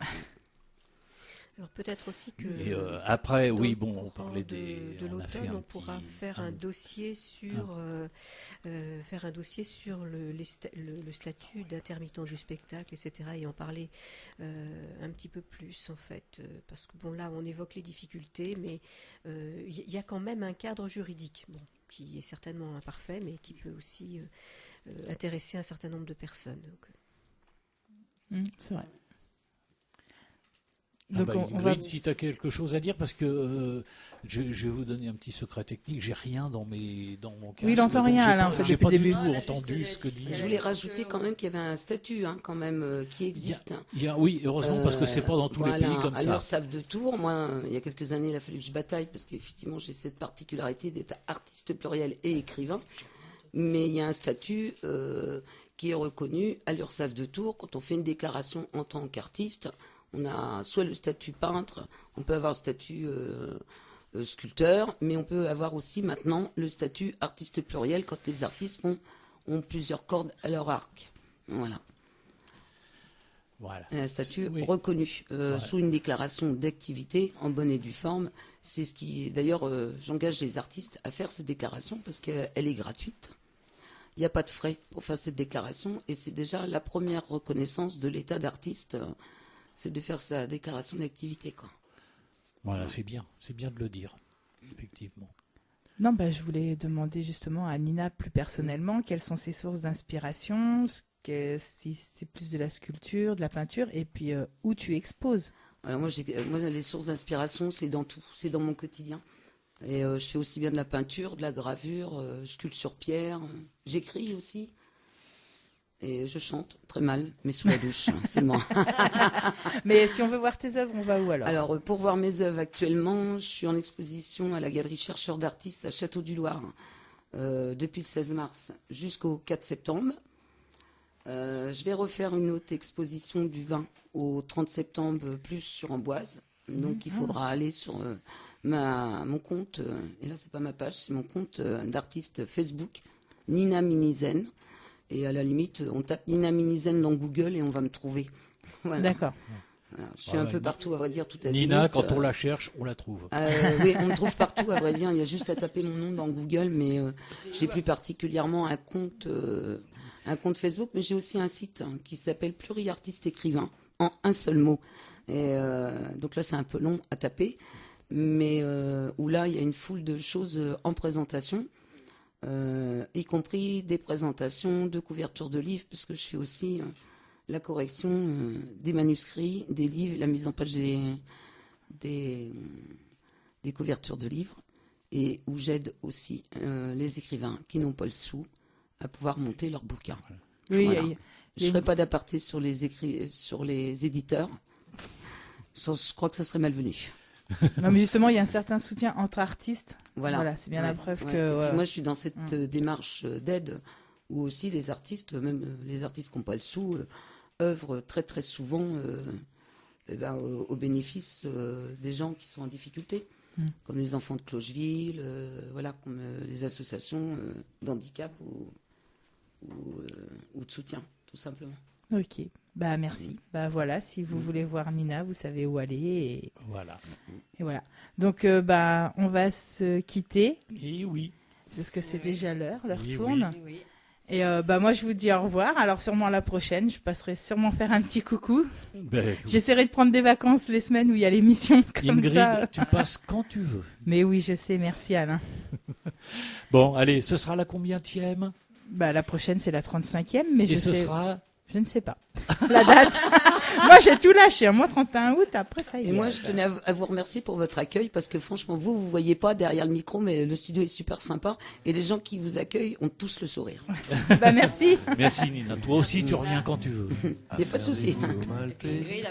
Alors peut-être aussi que Et après, dans oui, le bon, on courant parlait de on a fait l'automne, un on pourra petit- faire un dossier sur le statut d'intermittent du spectacle, etc. Et en parler un petit peu plus en fait, parce que bon là on évoque les difficultés, mais il y a quand même un cadre juridique, bon, qui est certainement imparfait, mais qui peut aussi intéresser un certain nombre de personnes. Donc, C'est vrai. Ah Donc bah, on Ingrid, va... si tu as quelque chose à dire, parce que je vais vous donner un petit secret technique, j'ai rien dans mon casque. Oui, il entend donc rien, j'ai Alain, pas- en fait, J'ai depuis pas le du début. tout Ah, là, entendu juste ce que dit. Je voulais rajouter quand même qu'il y avait un statut quand même qui existe. Oui, heureusement, parce que c'est pas dans tous les Voilà, pays comme à ça. l'URSSAF de Tours, moi, il y a quelques années, il a fallu que je bataille parce qu'effectivement, j'ai cette particularité d'être artiste pluriel et écrivain. Mais il y a un statut qui est reconnu à l'URSSAF de Tours. Quand on fait une déclaration en tant qu'artiste, on a soit le statut peintre, on peut avoir le statut sculpteur, mais on peut avoir aussi maintenant le statut artiste pluriel quand les artistes ont plusieurs cordes à leur arc. Voilà. Voilà. Un statut Oui. reconnu sous une déclaration d'activité en bonne et due forme. C'est ce qui, d'ailleurs, j'engage les artistes à faire cette déclaration parce qu'elle est gratuite. Il n'y a pas de frais pour faire cette déclaration et c'est déjà la première reconnaissance de l'état d'artiste, c'est de faire sa déclaration d'activité, quoi. Voilà, c'est bien de le dire, effectivement. Non, je voulais demander justement à Nina plus personnellement quelles sont ses sources d'inspiration, si c'est plus de la sculpture, de la peinture, et puis où tu exposes. Alors moi, les sources d'inspiration, c'est dans tout, c'est dans mon quotidien. Et je fais aussi bien de la peinture, de la gravure, je sculpte sur pierre, j'écris aussi. Et je chante très mal, mais sous la douche, c'est moi. Mais si on veut voir tes œuvres, on va où alors? Alors, pour voir mes œuvres actuellement, je suis en exposition à la Galerie Chercheurs d'Artistes à Château-du-Loir depuis le 16 mars jusqu'au 4 septembre. Je vais refaire une autre exposition du 20 au 30 septembre, plus sur Amboise. Donc, il faudra aller sur mon compte, et là, c'est pas ma page, c'est mon compte d'artiste Facebook, Nina Minizen. Et à la limite, on tape Nina Minizen dans Google et on va me trouver. Voilà. D'accord. Voilà. Je suis un peu partout, à vrai dire, tout à Nina, quand on la cherche, on la trouve. Oui, on me trouve partout, à vrai dire. Il y a juste à taper mon nom dans Google, mais j'ai plus particulièrement un compte Facebook, mais j'ai aussi un site qui s'appelle Pluriartiste Écrivain, en un seul mot. Et donc là, c'est un peu long à taper, mais où là, il y a une foule de choses en présentation. Y compris des présentations de couvertures de livres, parce que je fais aussi la correction des manuscrits, des livres, la mise en page des couvertures de livres, et où j'aide aussi les écrivains qui n'ont pas le sou à pouvoir monter leur bouquin. Oui, Voilà. il y a Je ne ferai pas d'aparté sur les éditeurs. Je crois que ça serait malvenu. Non, mais justement, il y a un certain soutien entre artistes. Voilà, c'est bien la preuve ouais. que. Et puis moi, je suis dans cette démarche d'aide où aussi les artistes, même les artistes qui n'ont pas le sou, œuvrent très très souvent au bénéfice des gens qui sont en difficulté, comme les enfants de Clocheville, voilà, comme les associations d'handicap ou de soutien, tout simplement. Ok. Merci. Voilà, si vous voulez voir Nina, vous savez où aller. Voilà. Et voilà. Donc, on va se quitter. Et oui. Parce que c'est déjà l'heure Et tourne. Oui. Et moi, je vous dis au revoir. Alors, sûrement la prochaine, je passerai sûrement faire un petit coucou. J'essaierai de prendre des vacances les semaines où il y a l'émission comme Ingrid, ça. tu passes quand tu veux. Mais oui, je sais. Merci, Alain. Bon, allez, ce sera la combientième? La prochaine, c'est la 35e. Mais Et ce sera... Je ne sais pas. La date. Moi, j'ai tout lâché. Moi, 31 août, après, ça y est. Et moi, je tenais à vous remercier pour votre accueil parce que franchement, vous voyez pas derrière le micro, mais le studio est super sympa et les gens qui vous accueillent ont tous le sourire. Merci. Merci Nina. Toi aussi, tu reviens quand tu veux. Il n'y a pas de souci. Et puis Ingrid,